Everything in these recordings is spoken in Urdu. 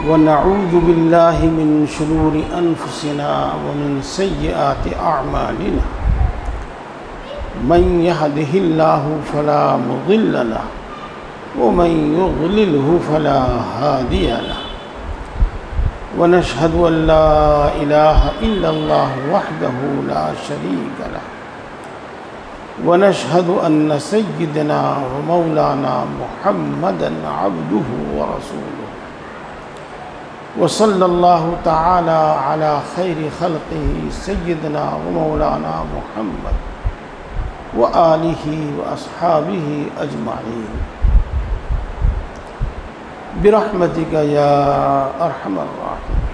ونعوذ بالله من شرور أنفسنا ومن سيئات أعمالنا من يهده الله فلا مضل له ومن يضلله فلا هادي له ونشهد أن لا إله إلا الله وحده لا شريك له ونشهد أن سيدنا ومولانا محمدا عبده ورسوله وصلى الله تعالى على خير خلقه سيدنا ومولانا محمد وآله وأصحابه أجمعين برحمتك يا أرحم الراحمين.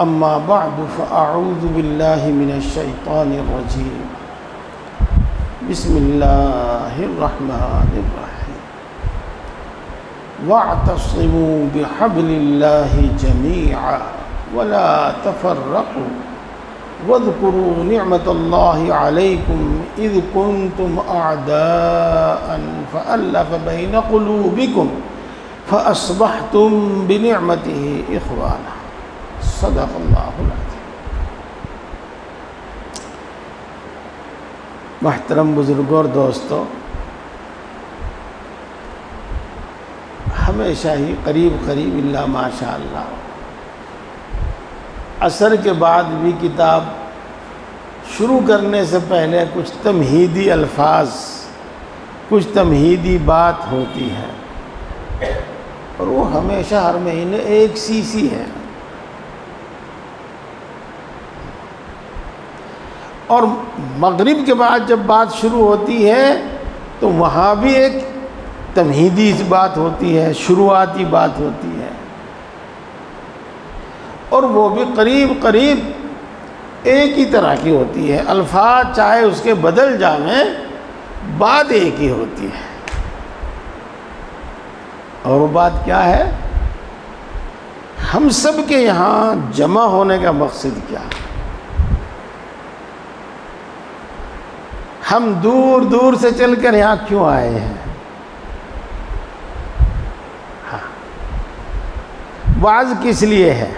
أما بعد فأعوذ بالله من الشيطان الرجيم. بسم الله الرحمن الرحيم. واعتصموا بحبل الله جميعا ولا تفرقوا واذكروا نعمة الله عليكم إذ كنتم أعداء فألف بين قلوبكم فأصبحتم بنعمته إخوانا. صدق اللہ العظیم. محترم بزرگوں اور دوستوں، ہمیشہ ہی قریب اللہ ماشاء اللہ عصر کے بعد بھی کتاب شروع کرنے سے پہلے کچھ تمہیدی الفاظ، کچھ تمہیدی بات ہوتی ہے، اور وہ ہمیشہ ہر مہینے ایک سی ہے. اور مغرب کے بعد جب بات شروع ہوتی ہے تو وہاں بھی ایک تمہیدی بات ہوتی ہے، شروعاتی بات ہوتی ہے، اور وہ بھی قریب ایک ہی طرح کی ہوتی ہے. الفاظ چاہے اس کے بدل جائیں، بات ایک ہی ہوتی ہے. اور وہ بات کیا ہے؟ ہم سب کے یہاں جمع ہونے کا مقصد کیا ہے؟ ہم دور دور سے چل کر یہاں کیوں آئے ہیں؟ وعظ کس لیے ہے؟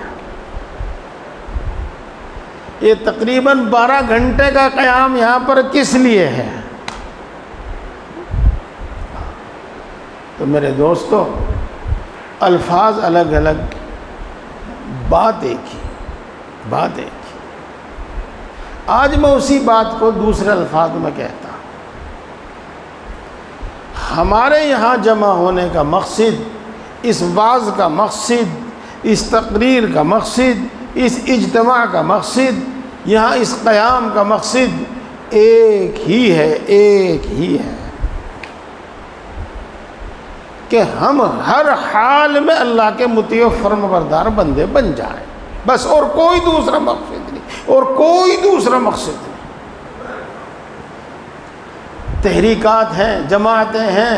یہ تقریباً 12 گھنٹے کا قیام یہاں پر کس لیے ہے؟ تو میرے دوستو، الفاظ الگ الگ، بات ایک ہی. آج میں اسی بات کو دوسرے الفاظ میں کہتا ہوں. ہمارے یہاں جمع ہونے کا مقصد، اس واعظ کا مقصد، اس تقریر کا مقصد، اس اجتماع کا مقصد، یہاں اس قیام کا مقصد ایک ہی ہے کہ ہم ہر حال میں اللہ کے مطیع و فرمانبردار بندے بن جائیں، بس. اور کوئی دوسرا مقصد نہیں. تحریکات ہیں، جماعتیں ہیں،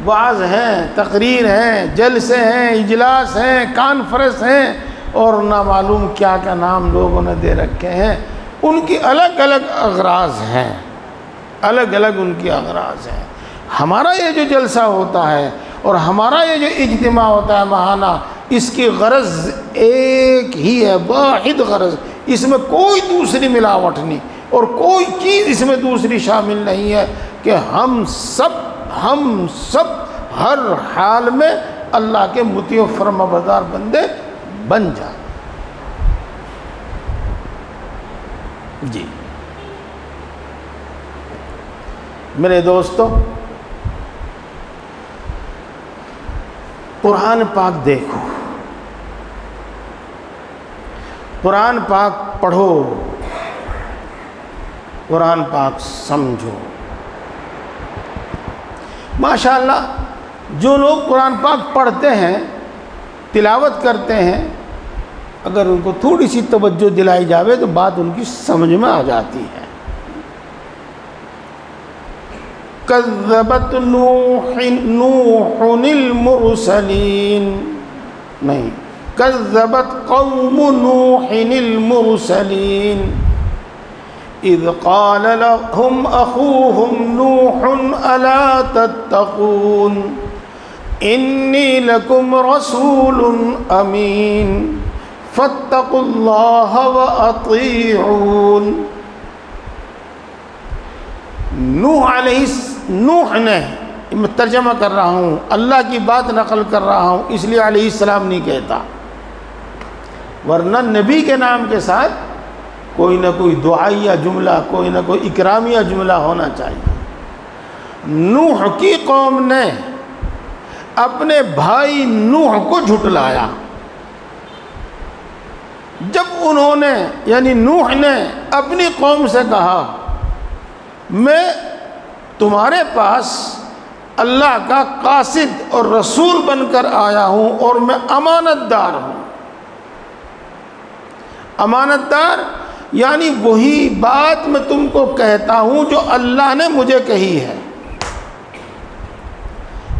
وعظ ہیں، تقریر ہیں، جلسے ہیں، اجلاس ہیں، کانفرنس ہیں، اور نہ معلوم کیا نام لوگوں نے دے رکھے ہیں. ان کی الگ الگ اغراض ہیں. ہمارا یہ جو جلسہ ہوتا ہے اور ہمارا یہ جو اجتماع ہوتا ہے ماہانہ، اس کی غرض ایک ہی ہے، واحد غرض. اس میں کوئی دوسری ملاوٹ نہیں اور کوئی چیز اس میں دوسری شامل نہیں ہے کہ ہم سب ہر حال میں اللہ کے مطیع و فرمانبردار بندے بن جائیں. جی میرے دوستو، قرآن پاک دیکھو، قرآن پاک پڑھو، قرآن پاک سمجھو. ماشاءاللہ جو لوگ قرآن پاک پڑھتے ہیں، تلاوت کرتے ہیں، اگر ان کو تھوڑی سی توجہ دلائی جاوے تو بات ان کی سمجھ میں آ جاتی ہے. کذبت نوح المرسلین، نہیں، کذبت قوم نوح المرسلین اذ قال لهم اخوهم نوح الا تتقون انی لکم رسول امین فاتقوا اللہ واطیعون۔ نوح نے، میں ترجمہ کر رہا ہوں، اللہ کی بات نقل کر رہا ہوں، اس لیے علیہ السلام نہیں کہتا، ورنہ نبی کے نام کے ساتھ کوئی نہ کوئی دعائیہ جملہ، کوئی نہ کوئی اکرامیہ جملہ ہونا چاہیے۔ نوح کی قوم نے اپنے بھائی نوح کو جھٹلایا جب انہوں نے، یعنی نوح نے اپنی قوم سے کہا میں تمہارے پاس اللہ کا قاصد اور رسول بن کر آیا ہوں اور میں امانت دار ہوں۔ امانت دار یعنی وہی بات میں تم کو کہتا ہوں جو اللہ نے مجھے کہی ہے،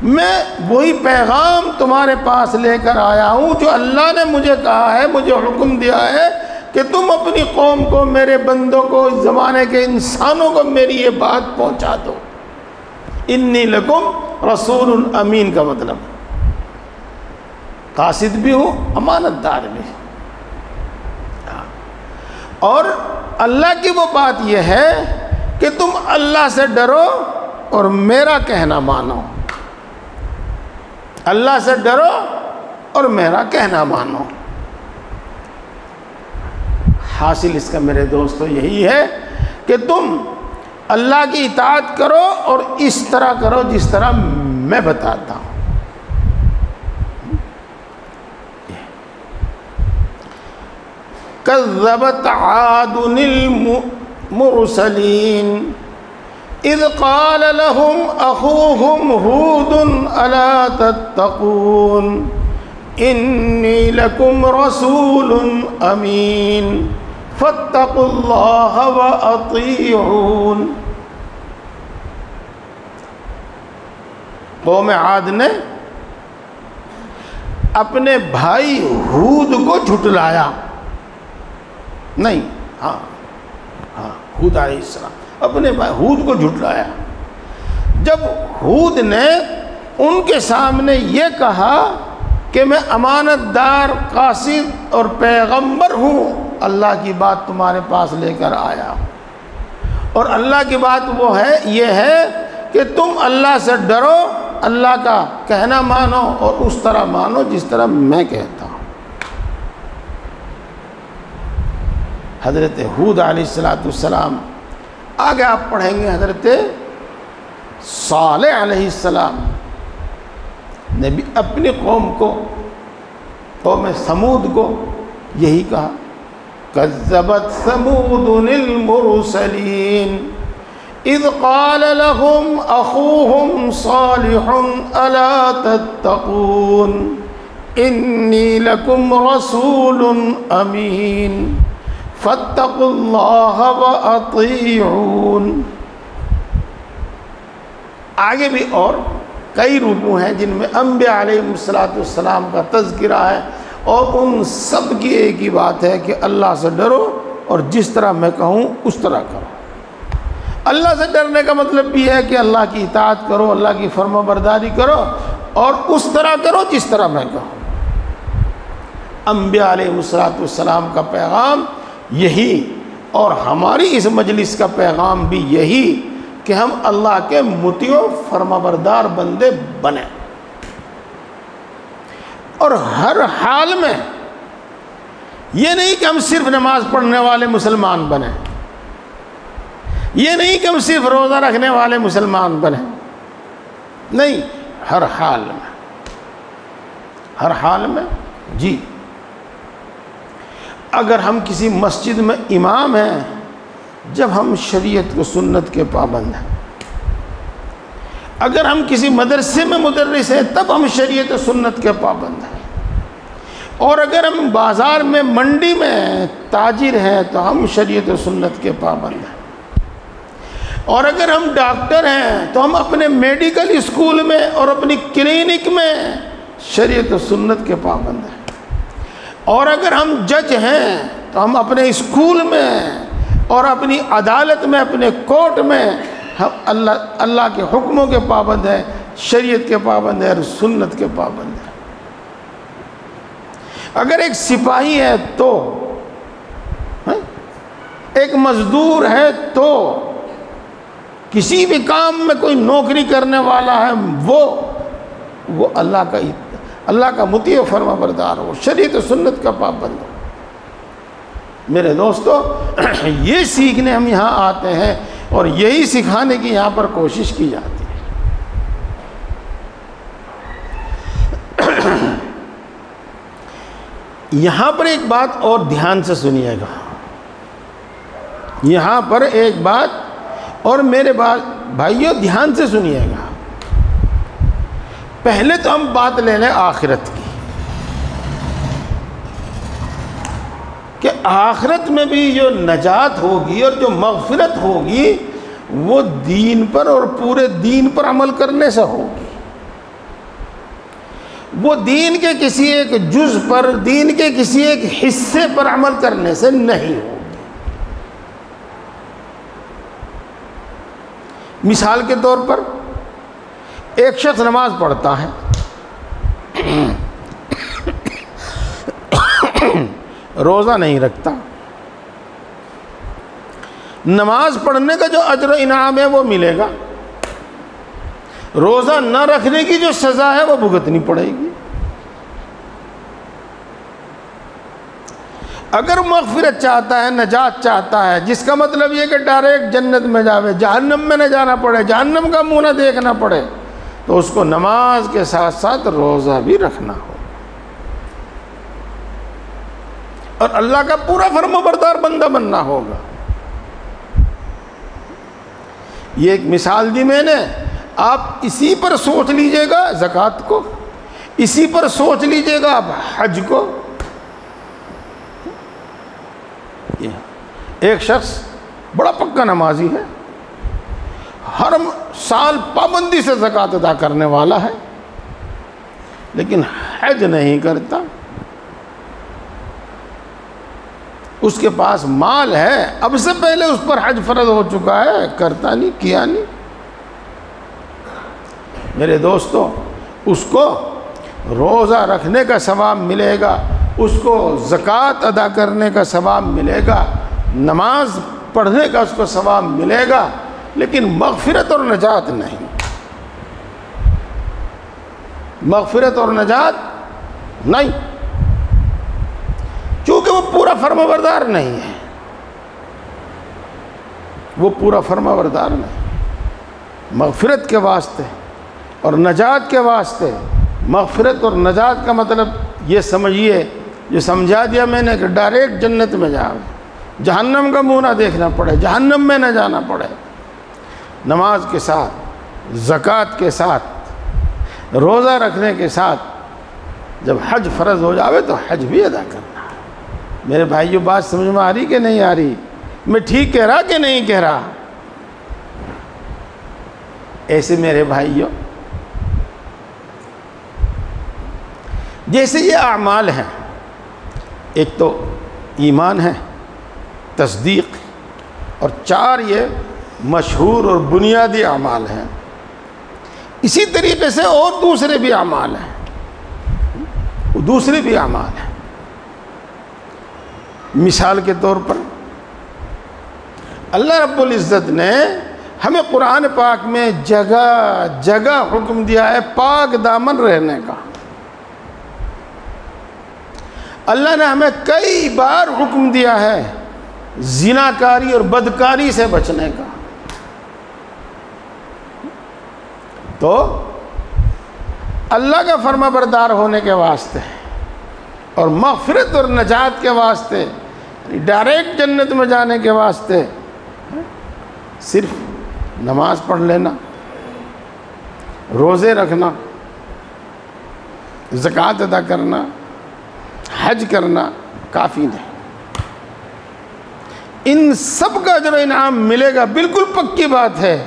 میں وہی پیغام تمہارے پاس لے کر آیا ہوں جو اللہ نے مجھے کہا ہے، مجھے حکم دیا ہے کہ تم اپنی قوم کو، میرے بندوں کو، اس زمانے کے انسانوں کو میری یہ بات پہنچا دو۔ انی لکم رسول امین کا مطلب قاصد بھی ہوں، امانت دار بھی۔ اور اللہ کی وہ بات یہ ہے کہ تم اللہ سے ڈرو اور میرا کہنا مانو، اللہ سے ڈرو اور میرا کہنا مانو۔ حاصل اس کا میرے دوستو یہی ہے کہ تم اللہ کی اطاعت کرو اور اس طرح کرو جس طرح میں بتاتا ہوں۔ کذبت عاد المرسلین اذ قال لهم اخوهم ہود الا تتقون انی لکم رسول امین فاتقوا اللہ واطیعون۔ قوم عاد نے اپنے بھائی ہود کو جھٹلایا، نہیں ہود علیہ السلام اپنے بھائی ہود کو جھٹلایا جب ہود نے ان کے سامنے یہ کہا کہ میں امانت دار، قاصد اور پیغمبر ہوں، اللہ کی بات تمہارے پاس لے کر آیا، اور اللہ کی بات وہ ہے، یہ ہے کہ تم اللہ سے ڈرو، اللہ کا کہنا مانو اور اس طرح مانو جس طرح میں کہتا ہوں۔ حضرت ہود علیہ السلام، آگے آپ پڑھیں گے حضرت صالح علیہ السلام نے بھی اپنی قوم کو، قوم سمود کو یہی کہا، کذبت ثمود المرسلین اذ قال لهم اخوهم صالح الا تتقون انی لکم رسول امین فاتقوا اللہ واطیعون۔ آگے بھی اور کئی رکوع ہیں جن میں انبیاء علیہ السلام کا تذکرہ ہے، اور ان سب کی ایک ہی بات ہے کہ اللہ سے ڈرو اور جس طرح میں کہوں اس طرح کرو۔ اللہ سے ڈرنے کا مطلب بھی ہے کہ اللہ کی اطاعت کرو، اللہ کی فرما برداری کرو اور اس طرح کرو جس طرح میں کہوں۔ انبیاء علیہ السلام کا پیغام یہی، اور ہماری اس مجلس کا پیغام بھی یہی کہ ہم اللہ کے مطیع و فرما بردار بندے بنیں، اور ہر حال میں یہ نہیں کہ ہم صرف نماز پڑھنے والے مسلمان بنیں، یہ نہیں کہ ہم صرف روزہ رکھنے والے مسلمان بنیں، نہیں، ہر حال میں، ہر حال میں۔ جی، اگر ہم کسی مسجد میں امام ہیں، جب ہم شریعت و سنت کے پابند ہیں، اگر ہم کسی مدرسے میں مدرس ہیں تب ہم شریعت و سنت کے پابند ہیں، اور اگر ہم بازار میں، منڈی میں تاجر ہیں تو ہم شریعت و سنت کے پابند ہیں، اور اگر ہم ڈاکٹر ہیں تو ہم اپنے میڈیکل اسکول میں اور اپنی کلینک میں شریعت و سنت کے پابند ہیں، اور اگر ہم جج ہیں تو ہم اپنے اسکول میں اور اپنی عدالت میں، اپنے کورٹ میں ہم اللہ کے حکموں کے پابند ہیں، شریعت کے پابند ہے اور سنت کے پابند ہے۔ اگر ایک سپاہی ہے تو، ایک مزدور ہے تو، کسی بھی کام میں کوئی نوکری کرنے والا ہے وہ اللہ کا مطیع و فرما بردار ہو، شریعت و سنت کا پابند ہو۔ میرے دوستو، یہ سیکھنے ہم یہاں آتے ہیں اور یہی سکھانے کی یہاں پر کوشش کی جاتی ہے۔ یہاں پر ایک بات اور دھیان سے سنیے گا، یہاں پر ایک بات اور میرے بھائیوں دھیان سے سنیے گا۔ پہلے تو ہم بات لے لیں آخرت کی، کہ آخرت میں بھی جو نجات ہوگی اور جو مغفرت ہوگی وہ دین پر اور پورے دین پر عمل کرنے سے ہوگی، وہ دین کے کسی ایک جز پر، دین کے کسی ایک حصے پر عمل کرنے سے نہیں ہوگی۔ مثال کے طور پر ایک شخص نماز پڑھتا ہے، روزہ نہیں رکھتا، نماز پڑھنے کا جو اجر و انعام ہے وہ ملے گا، روزہ نہ رکھنے کی جو سزا ہے وہ بھگتنی پڑے گی۔ اگر مغفرت چاہتا ہے، نجات چاہتا ہے، جس کا مطلب یہ کہ ڈائریکٹ جنت میں جاوے، جہنم میں نہ جانا پڑے، جہنم کا منہ نہ دیکھنا پڑے، تو اس کو نماز کے ساتھ ساتھ روزہ بھی رکھنا ہو اور اللہ کا پورا فرما بردار بندہ بننا ہوگا۔ یہ ایک مثال دی میں نے، آپ اسی پر سوچ لیجئے گا زکوٰۃ کو، اسی پر سوچ لیجئے گا آپ حج کو۔ ایک شخص بڑا پکا نمازی ہے، ہر سال پابندی سے زکوٰۃ ادا کرنے والا ہے، لیکن حج نہیں کرتا۔ اس کے پاس مال ہے، اب سے پہلے اس پر حج فرض ہو چکا ہے، کرتا نہیں، کیا نہیں۔ میرے دوستو، اس کو روزہ رکھنے کا ثواب ملے گا، اس کو زکوٰۃ ادا کرنے کا ثواب ملے گا، نماز پڑھنے کا اس کو ثواب ملے گا، لیکن مغفرت اور نجات نہیں، مغفرت اور نجات نہیں، چونکہ وہ پورا فرمانبردار نہیں ہے، وہ پورا فرمانبردار نہیں۔ مغفرت کے واسطے اور نجات کے واسطے، مغفرت اور نجات کا مطلب یہ سمجھیے، جو سمجھا دیا میں نے، کہ ڈائریکٹ جنت میں جاؤ، جہنم کا منہ نہ دیکھنا پڑے، جہنم میں نہ جانا پڑے، نماز کے ساتھ، زکوٰۃ کے ساتھ، روزہ رکھنے کے ساتھ جب حج فرض ہو جاوے تو حج بھی ادا کرنا ہے۔ میرے بھائیوں، بات سمجھ میں آ رہی کہ نہیں آ رہی؟ میں ٹھیک کہہ رہا کہ نہیں کہہ رہا؟ ایسے میرے بھائیوں، جیسے یہ اعمال ہیں، ایک تو ایمان ہے، تصدیق، اور 4 یہ مشہور اور بنیادی اعمال ہیں، اسی طریقے سے اور دوسرے بھی اعمال ہیں، دوسرے بھی اعمال ہیں۔ مثال کے طور پر اللہ رب العزت نے ہمیں قرآن پاک میں جگہ جگہ حکم دیا ہے پاک دامن رہنے کا۔ اللہ نے ہمیں کئی بار حکم دیا ہے زناکاری اور بدکاری سے بچنے کا۔ تو اللہ کا فرما بردار ہونے کے واسطے اور مغفرت اور نجات کے واسطے، ڈائریکٹ جنت میں جانے کے واسطے، صرف نماز پڑھ لینا، روزے رکھنا، زکوٰۃ ادا کرنا، حج کرنا کافی نہیں۔ ان سب کا اجر و انعام ملے گا، بالکل پکی بات ہے،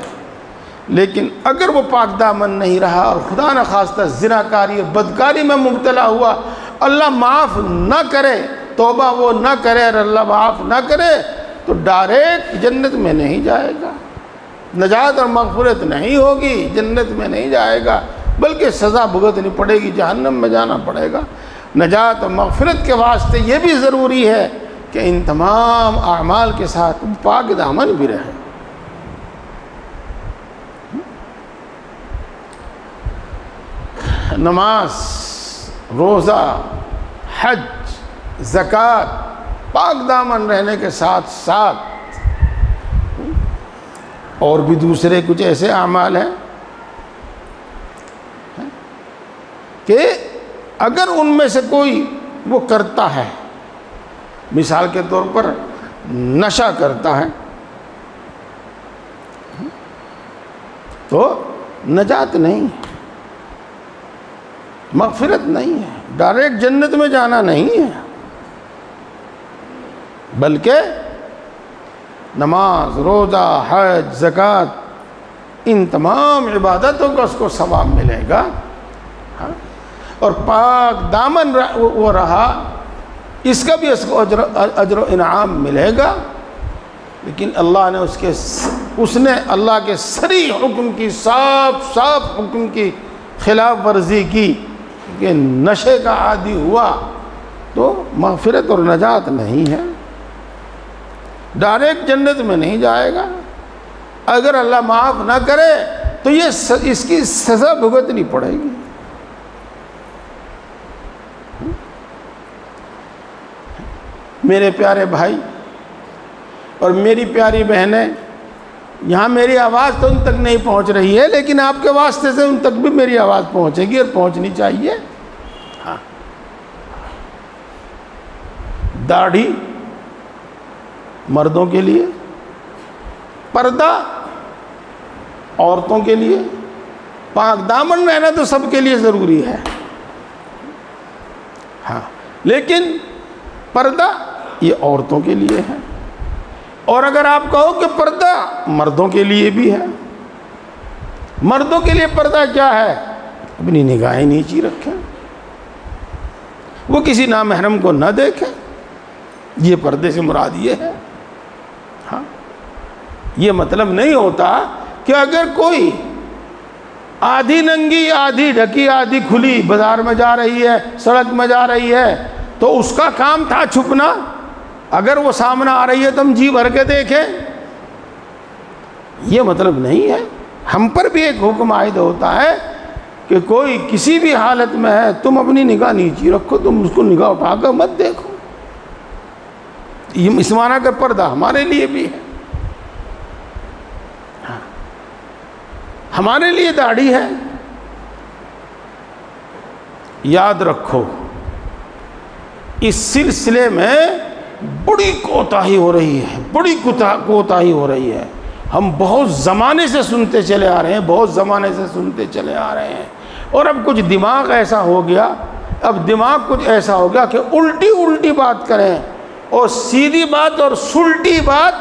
لیکن اگر وہ پاک دامن نہیں رہا اور خدا نخواستہ زناکاری اور بدکاری میں مبتلا ہوا، اللہ معاف نہ کرے، توبہ وہ نہ کرے اور اللہ معاف نہ کرے، تو ڈائریکٹ جنت میں نہیں جائے گا۔ نجات اور مغفرت نہیں ہوگی، جنت میں نہیں جائے گا، بلکہ سزا بھگتنی پڑے گی، جہنم میں جانا پڑے گا۔ نجات اور مغفرت کے واسطے یہ بھی ضروری ہے کہ ان تمام اعمال کے ساتھ پاک دامن بھی رہے۔ نماز، روزہ، حج، زکوٰۃ، پاک دامن رہنے کے ساتھ ساتھ اور بھی دوسرے کچھ ایسے اعمال ہیں کہ اگر ان میں سے کوئی وہ کرتا ہے، مثال کے طور پر نشہ کرتا ہے، تو نجات نہیں ہے، مغفرت نہیں ہے، ڈائریکٹ جنت میں جانا نہیں ہے، بلکہ نماز، روزہ، حج، زکوٰۃ، ان تمام عبادتوں کا اس کو ثواب ملے گا، اور پاک دامن وہ رہا، اس کا بھی اس کو اجر و انعام ملے گا۔ لیکن اللہ نے اس نے اللہ کے صریح حکم کی، صاف حکم کی خلاف ورزی کی کہ نشے کا عادی ہوا تو مغفرت اور نجات نہیں ہے، ڈائریکٹ جنت میں نہیں جائے گا، اگر اللہ معاف نہ کرے تو اس کی سزا بھگتنی پڑے گی۔ میرے پیارے بھائی اور میری پیاری بہنیں، یہاں میری آواز تو ان تک نہیں پہنچ رہی ہے، لیکن آپ کے واسطے سے ان تک بھی میری آواز پہنچے گی اور پہنچنی چاہیے۔ ہاں، داڑھی مردوں کے لیے، پردہ عورتوں کے لیے، پاک دامن رہنا تو سب کے لیے ضروری ہے، ہاں، لیکن پردہ یہ عورتوں کے لیے ہے، اور اگر آپ کہو کہ پردہ مردوں کے لیے بھی ہے، مردوں کے لیے پردہ کیا ہے؟ اپنی نگاہیں نیچی رکھیں، وہ کسی نامحرم کو نہ دیکھیں، یہ پردے سے مراد یہ ہے۔ ہاں، یہ مطلب نہیں ہوتا کہ اگر کوئی آدھی ننگی، آدھی ڈھکی، آدھی کھلی بازار میں جا رہی ہے، سڑک میں جا رہی ہے، تو اس کا کام تھا چھپنا، اگر وہ سامنے آ رہی ہے تو ہم جی بھر کے دیکھیں، یہ مطلب نہیں ہے۔ ہم پر بھی ایک حکم عائد ہوتا ہے کہ کوئی کسی بھی حالت میں ہے، تم اپنی نگاہ نیچی رکھو، تم اس کو نگاہ اٹھا کر مت دیکھو۔ یہ اس معنی کا پردہ ہمارے لیے بھی ہے، ہمارے لیے داڑھی ہے۔ یاد رکھو، اس سلسلے میں بڑی کوتاہی ہو رہی ہے، بڑی کوتاہی ہو رہی ہے۔ ہم بہت زمانے سے سنتے چلے آ رہے ہیں، بہت زمانے سے سنتے چلے آ رہے ہیں، اور اب کچھ دماغ ایسا ہو گیا، اب دماغ کچھ ایسا ہو گیا کہ الٹی بات کریں، اور سیدھی بات اور سلٹی بات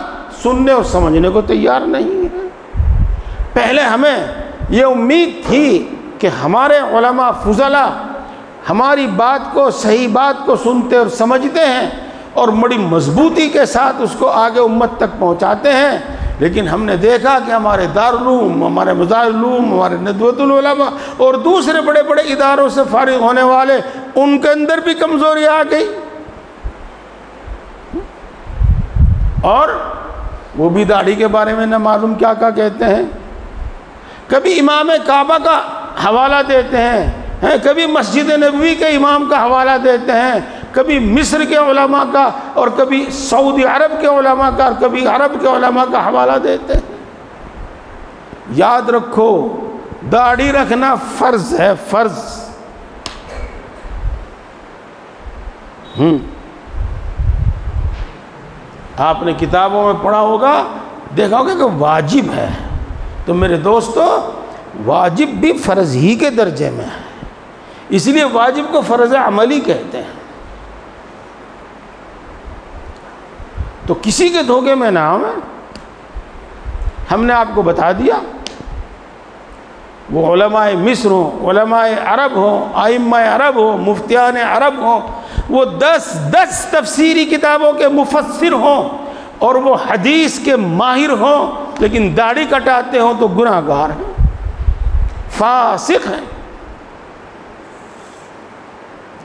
سننے اور سمجھنے کو تیار نہیں ہے۔ پہلے ہمیں یہ امید تھی کہ ہمارے علماء فضلاء ہماری بات کو، صحیح بات کو سنتے اور سمجھتے ہیں، اور بڑی مضبوطی کے ساتھ اس کو آگے امت تک پہنچاتے ہیں، لیکن ہم نے دیکھا کہ ہمارے دارالعلوم، ہمارے مدارالعلوم، ہمارے ندوۃ العلماء اور دوسرے بڑے بڑے اداروں سے فارغ ہونے والے، ان کے اندر بھی کمزوری آ گئی، اور وہ بھی داڑھی کے بارے میں نہ معلوم کیا کہتے ہیں، کبھی امام کعبہ کا حوالہ دیتے ہیں، کبھی مسجد نبوی کے امام کا حوالہ دیتے ہیں، کبھی مصر کے علماء کا، اور کبھی سعودی عرب کے علماء کا، اور کبھی عرب کے علماء کا حوالہ دیتے ہیں۔ یاد رکھو، داڑھی رکھنا فرض ہے، فرض۔ آپ نے کتابوں میں پڑھا ہوگا، دیکھا ہوگا کہ واجب ہے، تو میرے دوستو، واجب بھی فرض ہی کے درجے میں ہے، اس لیے واجب کو فرض عملی کہتے ہیں۔ تو کسی کے دھوکے میں نہ آئیں، ہم نے آپ کو بتا دیا، وہ علماء مصر ہوں، علماء عرب ہوں، ائمہ عرب ہوں، مفتیان عرب ہوں، وہ 10 تفسیری کتابوں کے مفسر ہوں، اور وہ حدیث کے ماہر ہوں، لیکن داڑھی کٹاتے ہوں تو گناہ گار ہیں، فاسق ہیں۔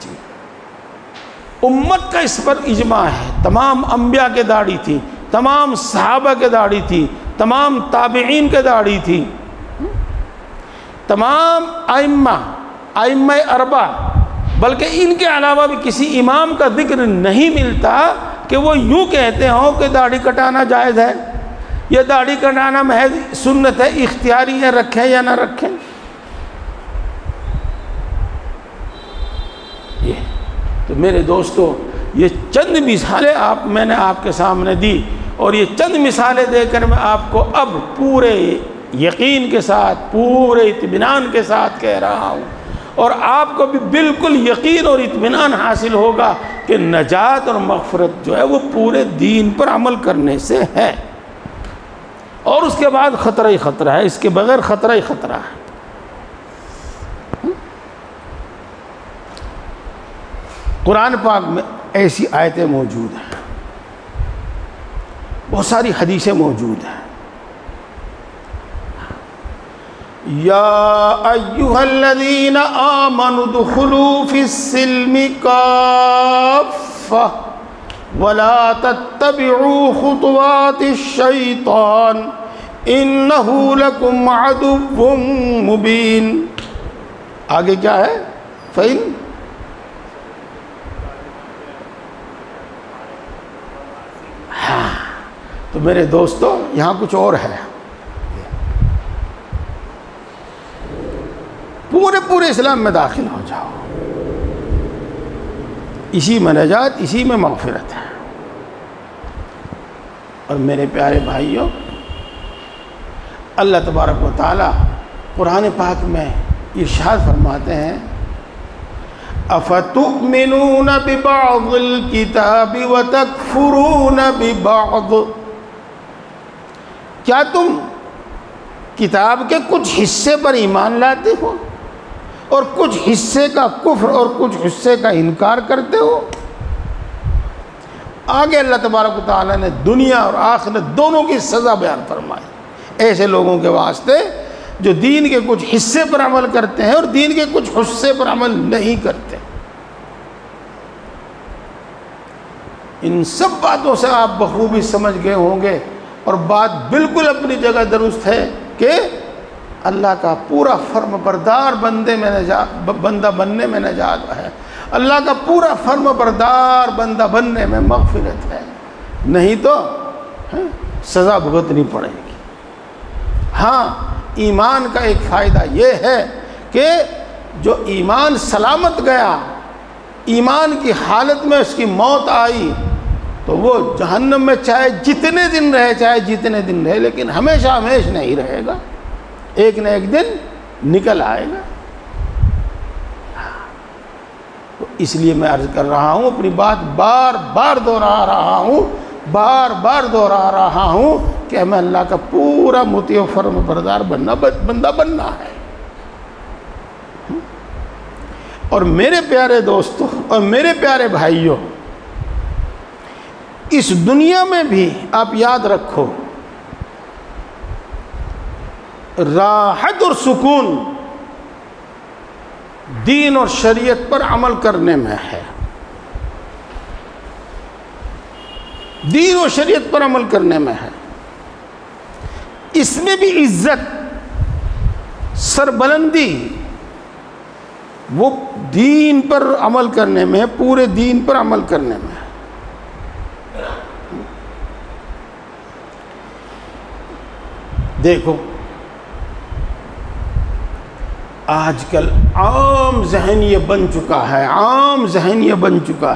جی امت کا اس پر اجماع ہے، تمام انبیاء کے داڑھی تھی، تمام صحابہ کے داڑھی تھی، تمام تابعین کے داڑھی تھی، تمام ائمہ اربعہ، بلکہ ان کے علاوہ بھی کسی امام کا ذکر نہیں ملتا کہ وہ یوں کہتے ہوں کہ داڑھی کٹانا جائز ہے، یا داڑھی کٹانا محض سنت ہے، اختیاری ہے، رکھیں یا نہ رکھیں۔ یہ تو میرے دوستو، یہ چند مثالیں میں نے آپ کے سامنے دی، اور یہ چند مثالیں دے کر میں آپ کو اب پورے یقین کے ساتھ، پورے اطمینان کے ساتھ کہہ رہا ہوں، اور آپ کو بھی بالکل یقین اور اطمینان حاصل ہوگا کہ نجات اور مغفرت جو ہے وہ پورے دین پر عمل کرنے سے ہے، اور اس کے بعد خطرہ ہی خطرہ ہے، اس کے بغیر خطرہ ہی خطرہ ہے۔ قرآن پاک میں ایسی آیتیں موجود ہیں، بہت ساری حدیثیں موجود ہیں۔ یا ایھا الذین آمنوا ادخلوا فی السلم کافہ ولا تتبعوا خطوات الشیطان انہ لکم عدو مبین۔ آگے کیا ہے؟ فَإِن تو میرے دوستو یہاں کچھ اور ہے، پورے اسلام میں داخل ہو جاؤ، اسی میں نجات، اسی میں مغفرت ہے۔ اور میرے پیارے بھائیوں، اللہ تبارک و تعالی قرآن پاک میں ارشاد فرماتے ہیں افتؤمنون ببعض الکتاب وتکفرون ببعض، کیا تم کتاب کے کچھ حصے پر ایمان لاتے ہو اور کچھ حصے کا کفر اور کچھ حصے کا انکار کرتے ہو؟ آگے اللہ تبارک و تعالیٰ نے دنیا اور آخرت دونوں کی سزا بیان فرمائی ایسے لوگوں کے واسطے جو دین کے کچھ حصے پر عمل کرتے ہیں اور دین کے کچھ حصے پر عمل نہیں کرتے۔ ان سب باتوں سے آپ بخوبی سمجھ گئے ہوں گے، اور بات بالکل اپنی جگہ درست ہے کہ اللہ کا پورا فرم بردار بندہ بننے میں نجات ہے، اللہ کا پورا فرم بردار بندہ بننے میں مغفرت ہے، نہیں تو سزا بھگتنی پڑے گی۔ ہاں ایمان کا ایک فائدہ یہ ہے کہ جو ایمان سلامت گیا، ایمان کی حالت میں اس کی موت آئی، تو وہ جہنم میں چاہے جتنے دن رہے لیکن ہمیشہ نہیں رہے گا، ایک نہ ایک دن نکل آئے گا۔ تو اس لیے میں عرض کر رہا ہوں، اپنی بات بار بار دہرا رہا ہوں کہ ہمیں اللہ کا پورا مطیع و فرم بردار بندہ بننا ہے۔ اور میرے پیارے دوستوں اور میرے پیارے بھائیوں، اس دنیا میں بھی آپ یاد رکھو، راحت اور سکون دین اور شریعت پر عمل کرنے میں ہے، دین اور شریعت پر عمل کرنے میں ہے۔ اس میں بھی عزت، سربلندی وہ دین پر عمل کرنے میں، پورے دین پر عمل کرنے میں ہے۔ دیکھو آج کل عام ذہن یہ بن چکا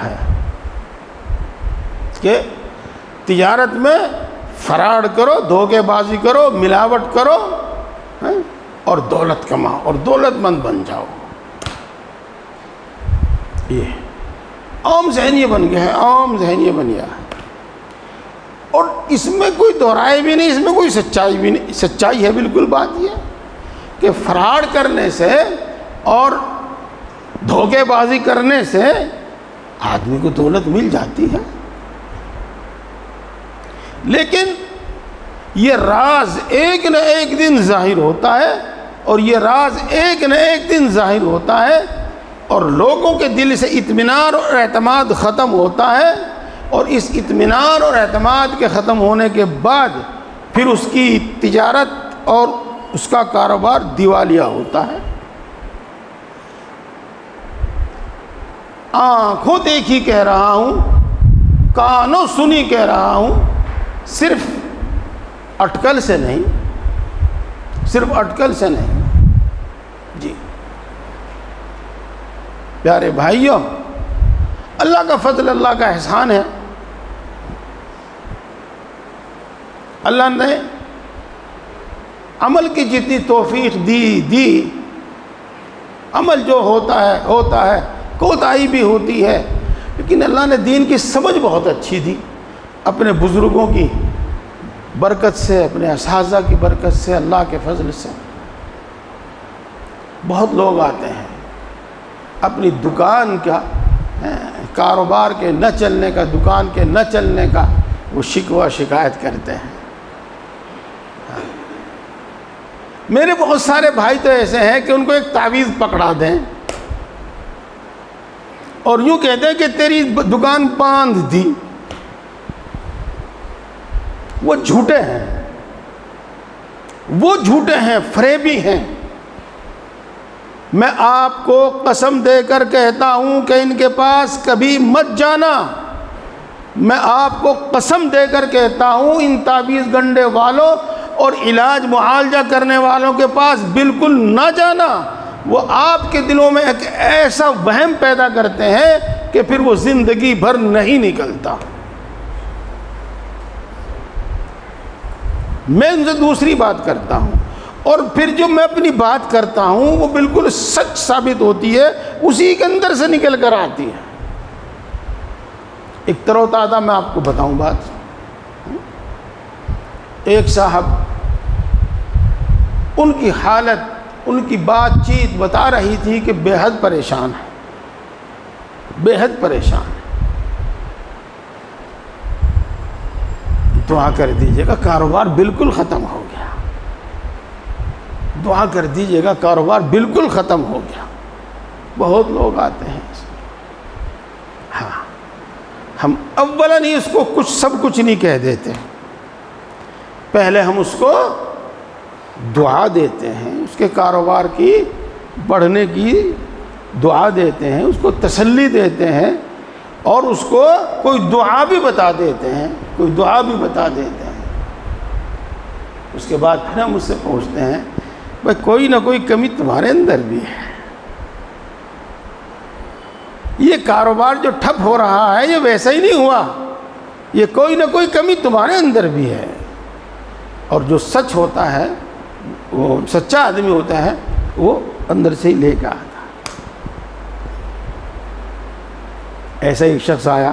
ہے کہ تجارت میں فراڈ کرو، دھوکے بازی کرو، ملاوٹ کرو اور دولت کماؤ اور دولت مند بن جاؤ۔ یہ عام ذہن یہ بن گیا ہے، اور اس میں کوئی دہرائی بھی نہیں، اس میں کوئی سچائی بھی نہیں۔ سچائی ہے بالکل بات یہ کہ فراڈ کرنے سے اور دھوکے بازی کرنے سے آدمی کو دولت مل جاتی ہے، لیکن یہ راز ایک نہ ایک دن ظاہر ہوتا ہے، اور یہ راز ایک نہ ایک دن ظاہر ہوتا ہے، اور لوگوں کے دل سے اطمینان اور اعتماد ختم ہوتا ہے، اور اس اطمینان اور اعتماد کے ختم ہونے کے بعد پھر اس کی تجارت اور اس کا کاروبار دیوالیہ ہوتا ہے۔ آنکھوں دیکھی کہہ رہا ہوں، کانوں سنی کہہ رہا ہوں، صرف اٹکل سے نہیں، صرف اٹکل سے نہیں جی پیارے بھائیوں، اللہ کا فضل، اللہ کا احسان ہے۔ اللہ نے عمل کی جتنی توفیق دی، عمل جو ہوتا ہے، کوتاہی بھی ہوتی ہے، لیکن اللہ نے دین کی سمجھ بہت اچھی دی، اپنے بزرگوں کی برکت سے، اپنے اساتذہ کی برکت سے، اللہ کے فضل سے۔ بہت لوگ آتے ہیں اپنی دکان کا، کاروبار کے نہ چلنے کا، دکان کے نہ چلنے کا وہ شکوہ شکایت کرتے ہیں۔ میرے بہت سارے بھائی تو ایسے ہیں کہ ان کو ایک تعویذ پکڑا دیں اور یوں کہتے ہیں کہ تیری دکان باندھ دی، وہ جھوٹے ہیں، وہ جھوٹے ہیں، فریبی ہیں۔ میں آپ کو قسم دے کر کہتا ہوں کہ ان کے پاس کبھی مت جانا، میں آپ کو قسم دے کر کہتا ہوں ان تعویذ گنڈے والوں اور علاج معالجہ کرنے والوں کے پاس بالکل نہ جانا۔ وہ آپ کے دلوں میں ایک ایسا وہم پیدا کرتے ہیں کہ پھر وہ زندگی بھر نہیں نکلتا۔ میں ان سے دوسری بات کرتا ہوں، اور پھر جو میں اپنی بات کرتا ہوں وہ بالکل سچ ثابت ہوتی ہے، اسی کے اندر سے نکل کر آتی ہے۔ ایک تر و تازہ میں آپ کو بتاؤں بات۔ ایک صاحب، ان کی حالت، ان کی بات چیت بتا رہی تھی کہ بے حد پریشان ہے، بے حد پریشان ہے۔ دعا کر دیجئے گا کاروبار بالکل ختم ہو گیا، دعا کر دیجئے گا کاروبار بالکل ختم ہو گیا۔ بہت لوگ آتے ہیں، ہاں ہم اولاً ہی اس کو سب کچھ نہیں کہہ دیتے، پہلے ہم اس کو دعا دیتے ہیں، اس کے کاروبار کی بڑھنے کی دعا دیتے ہیں، اس کو تسلی دیتے ہیں، اور اس کو کوئی دعا بھی بتا دیتے ہیں، کوئی دعا بھی بتا دیتے ہیں۔ اس کے بعد پھر ہم اس سے پوچھتے ہیں بھائی کوئی نہ کوئی کمی تمہارے اندر بھی ہے، یہ کاروبار جو ٹھپ ہو رہا ہے یہ ویسا ہی نہیں ہوا، یہ کوئی نہ کوئی کمی تمہارے اندر بھی ہے۔ اور جو سچ ہوتا ہے، وہ سچا آدمی ہوتا ہے، وہ اندر سے ہی لے کے آتا۔ ایسا ایک شخص آیا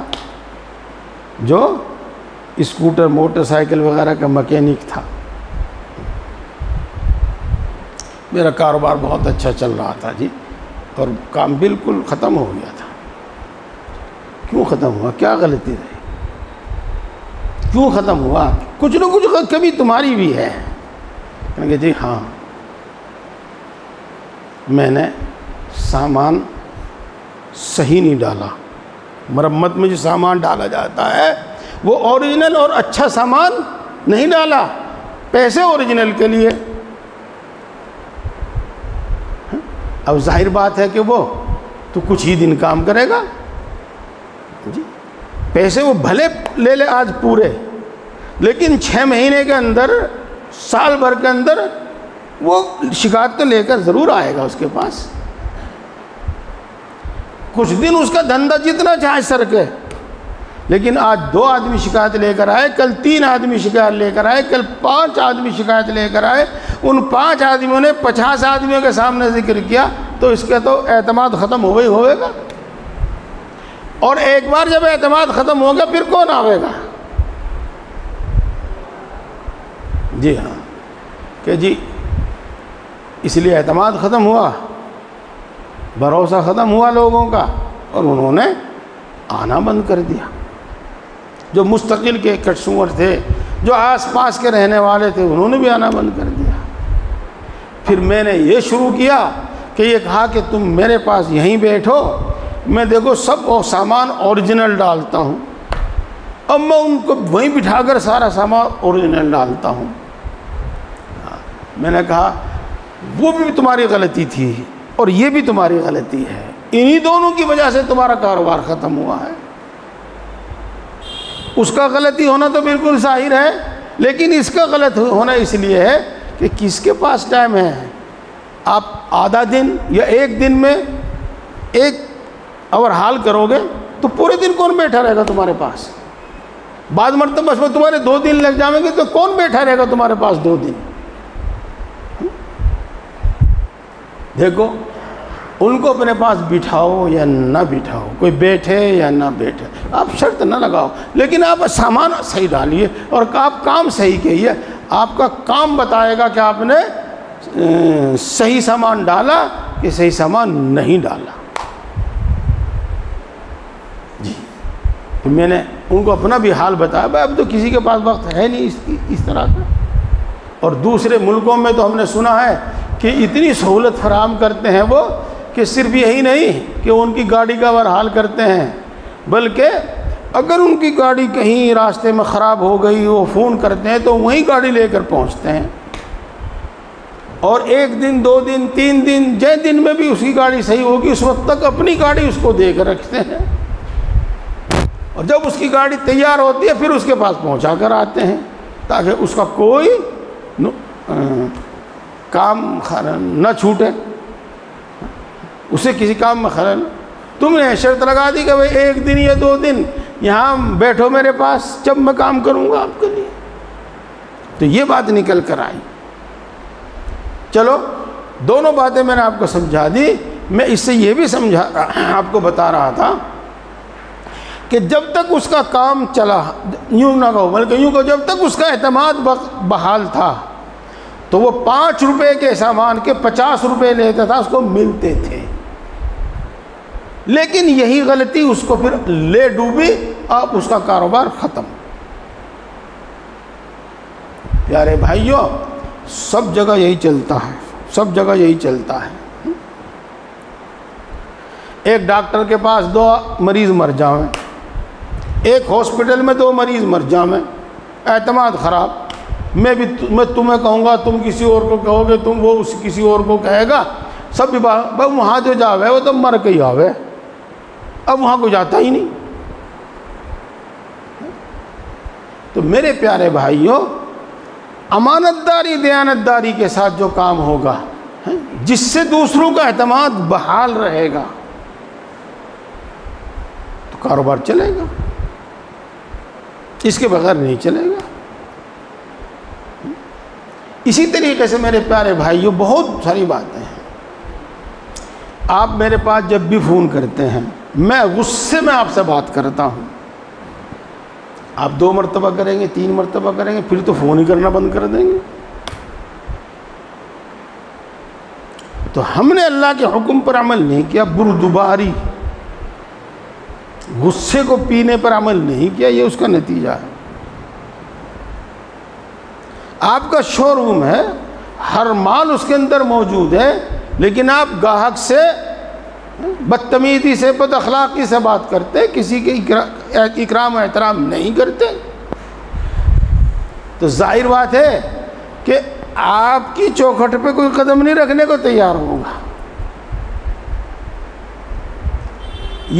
جو اسکوٹر موٹر سائیکل وغیرہ کا مکینک تھا، میرا کاروبار بہت اچھا چل رہا تھا جی، اور کام بالکل ختم ہو گیا تھا۔ کیوں ختم ہوا؟ کیا غلطی رہی؟ کیوں ختم ہوا؟ کچھ نہ کچھ کمی تمہاری بھی ہے۔ کہ جی ہاں، میں نے سامان صحیح نہیں ڈالا، مرمت میں جو سامان ڈالا جاتا ہے وہ اوریجنل اور اچھا سامان نہیں ڈالا، پیسے اوریجنل کے لیے۔ اب ظاہر بات ہے کہ وہ تو کچھ ہی دن کام کرے گا جی، پیسے وہ بھلے لے لے آج پورے، لیکن 6 مہینے کے اندر، سال بھر کے اندر وہ شکایت تو لے کر ضرور آئے گا اس کے پاس۔ کچھ دن اس کا دھندا جتنا چاہے سرکے، لیکن آج 2 آدمی شکایت لے کر آئے، کل 3 آدمی شکایت لے کر آئے، کل 5 آدمی شکایت لے کر آئے، ان 5 آدمیوں نے 50 آدمیوں کے سامنے ذکر کیا، تو اس کا تو اعتماد ختم ہوئے گا۔ اور ایک بار جب اعتماد ختم ہوگا پھر کون آئے گا؟ جی ہاں، کہ جی اس لیے اعتماد ختم ہوا، بھروسہ ختم ہوا لوگوں کا، اور انہوں نے آنا بند کر دیا۔ جو مستقل کے کسٹمر تھے، جو آس پاس کے رہنے والے تھے انہوں نے بھی آنا بند کر دیا۔ پھر میں نے یہ شروع کیا کہ یہ کہا کہ تم میرے پاس یہیں بیٹھو، میں دیکھو سب سامان اوریجنل ڈالتا ہوں۔ اب میں ان کو وہیں بٹھا کر سارا سامان اوریجنل ڈالتا ہوں۔ میں نے کہا وہ بھی تمہاری غلطی تھی اور یہ بھی تمہاری غلطی ہے، انہی دونوں کی وجہ سے تمہارا کاروبار ختم ہوا ہے۔ اس کا غلطی ہونا تو بالکل ظاہر ہے، لیکن اس کا غلط ہونا اس لیے ہے کہ کس کے پاس ٹائم ہے؟ آپ آدھا دن یا ایک دن میں ایک اور حال کرو گے تو پورے دن کون بیٹھا رہے گا تمہارے پاس؟ بعض مرتبہ اس میں تمہارے 2 دن لگ جائیں گے تو کون بیٹھا رہے گا تمہارے پاس 2 دن؟ دیکھو ان کو اپنے پاس بٹھاؤ یا نہ بٹھاؤ، کوئی بیٹھے یا نہ بیٹھے، آپ شرط نہ لگاؤ، لیکن آپ سامان صحیح ڈالیے اور آپ کام صحیح کیجیے۔ آپ کا کام بتائے گا کہ آپ نے صحیح سامان ڈالا کہ صحیح سامان نہیں ڈالا۔ جی تو میں نے ان کو اپنا بھی حال بتایا، بھائی اب تو کسی کے پاس وقت ہے نہیں اس طرح کا۔ اور دوسرے ملکوں میں تو ہم نے سنا ہے کہ اتنی سہولت فراہم کرتے ہیں وہ کہ صرف یہی نہیں کہ ان کی گاڑی کا حال کرتے ہیں، بلکہ اگر ان کی گاڑی کہیں راستے میں خراب ہو گئی وہ فون کرتے ہیں تو وہیں گاڑی لے کر پہنچتے ہیں، اور 1 دن 2 دن 3 دن جے دن میں بھی اس کی گاڑی صحیح ہوگی اس وقت تک اپنی گاڑی اس کو دے کر رکھتے ہیں، اور جب اس کی گاڑی تیار ہوتی ہے پھر اس کے پاس پہنچا کر آتے ہیں تاکہ اس کا کوئی کام نہ چھوٹے، اسے کسی کام میں خلل۔ تم نے شرط لگا دی کہ بھئی 1 دن یا 2 دن یہاں بیٹھو میرے پاس، جب میں کام کروں گا آپ کے لیے، تو یہ بات نکل کر آئی۔ چلو دونوں باتیں میں نے آپ کو سمجھا دی۔ میں اس سے یہ بھی آپ کو بتا رہا تھا کہ جب تک اس کا کام چلا، یوں نہ کہو بلکہ یوں کہو جب تک اس کا اعتماد بحال تھا تو وہ 5 روپے کے سامان کے 50 روپے لیتا تھا، اس کو ملتے تھے، لیکن یہی غلطی اس کو پھر لے ڈوبی، اب اس کا کاروبار ختم۔ پیارے بھائیوں سب جگہ یہی چلتا ہے، سب جگہ یہی چلتا ہے۔ ایک ڈاکٹر کے پاس 2 مریض مر جاویں، ایک ہاسپٹل میں 2 مریض مر جاویں، اعتماد خراب، میں تمہیں کہوں گا، تم کسی اور کو کہو گے، تم وہ کسی اور کو کہے گا، سب وہاں جو جاوے وہ تو مر کے ہی آوے، اب وہاں کو جاتا ہی نہیں۔ تو میرے پیارے بھائیوں امانت داری دیانت داری کے ساتھ جو کام ہوگا، جس سے دوسروں کا اعتماد بحال رہے گا، تو کاروبار چلے گا، اس کے بغیر نہیں چلے گا۔ اسی طریقے سے میرے پیارے بھائیوں بہت ساری باتیں ہیں۔ آپ میرے پاس جب بھی فون کرتے ہیں میں غصے میں آپ سے بات کرتا ہوں، آپ 2 مرتبہ کریں گے 3 مرتبہ کریں گے پھر تو فون ہی کرنا بند کر دیں گے۔ تو ہم نے اللہ کے حکم پر عمل نہیں کیا، بردباری غصے کو پینے پر عمل نہیں کیا، یہ اس کا نتیجہ ہے۔ آپ کا شو روم ہے، ہر مال اس کے اندر موجود ہے، لیکن آپ گاہک سے بدتمیزی سے بد اخلاقی سے بات کرتے، کسی کے اکرام و احترام نہیں کرتے، تو ظاہر بات ہے کہ آپ کی چوکھٹ پہ کوئی قدم نہیں رکھنے کو تیار ہوگا۔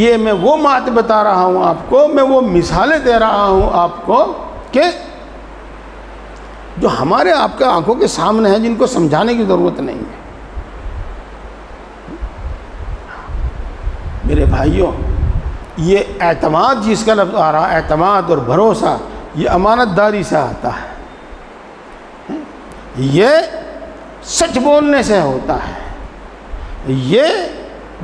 یہ میں وہ بات بتا رہا ہوں آپ کو، میں وہ مثالیں دے رہا ہوں آپ کو کہ جو ہمارے آپ کے آنکھوں کے سامنے ہیں، جن کو سمجھانے کی ضرورت نہیں ہے۔ میرے بھائیوں یہ اعتماد جس کا لفظ آ رہا ہے، اعتماد اور بھروسہ، یہ امانت داری سے آتا ہے، یہ سچ بولنے سے ہوتا ہے، یہ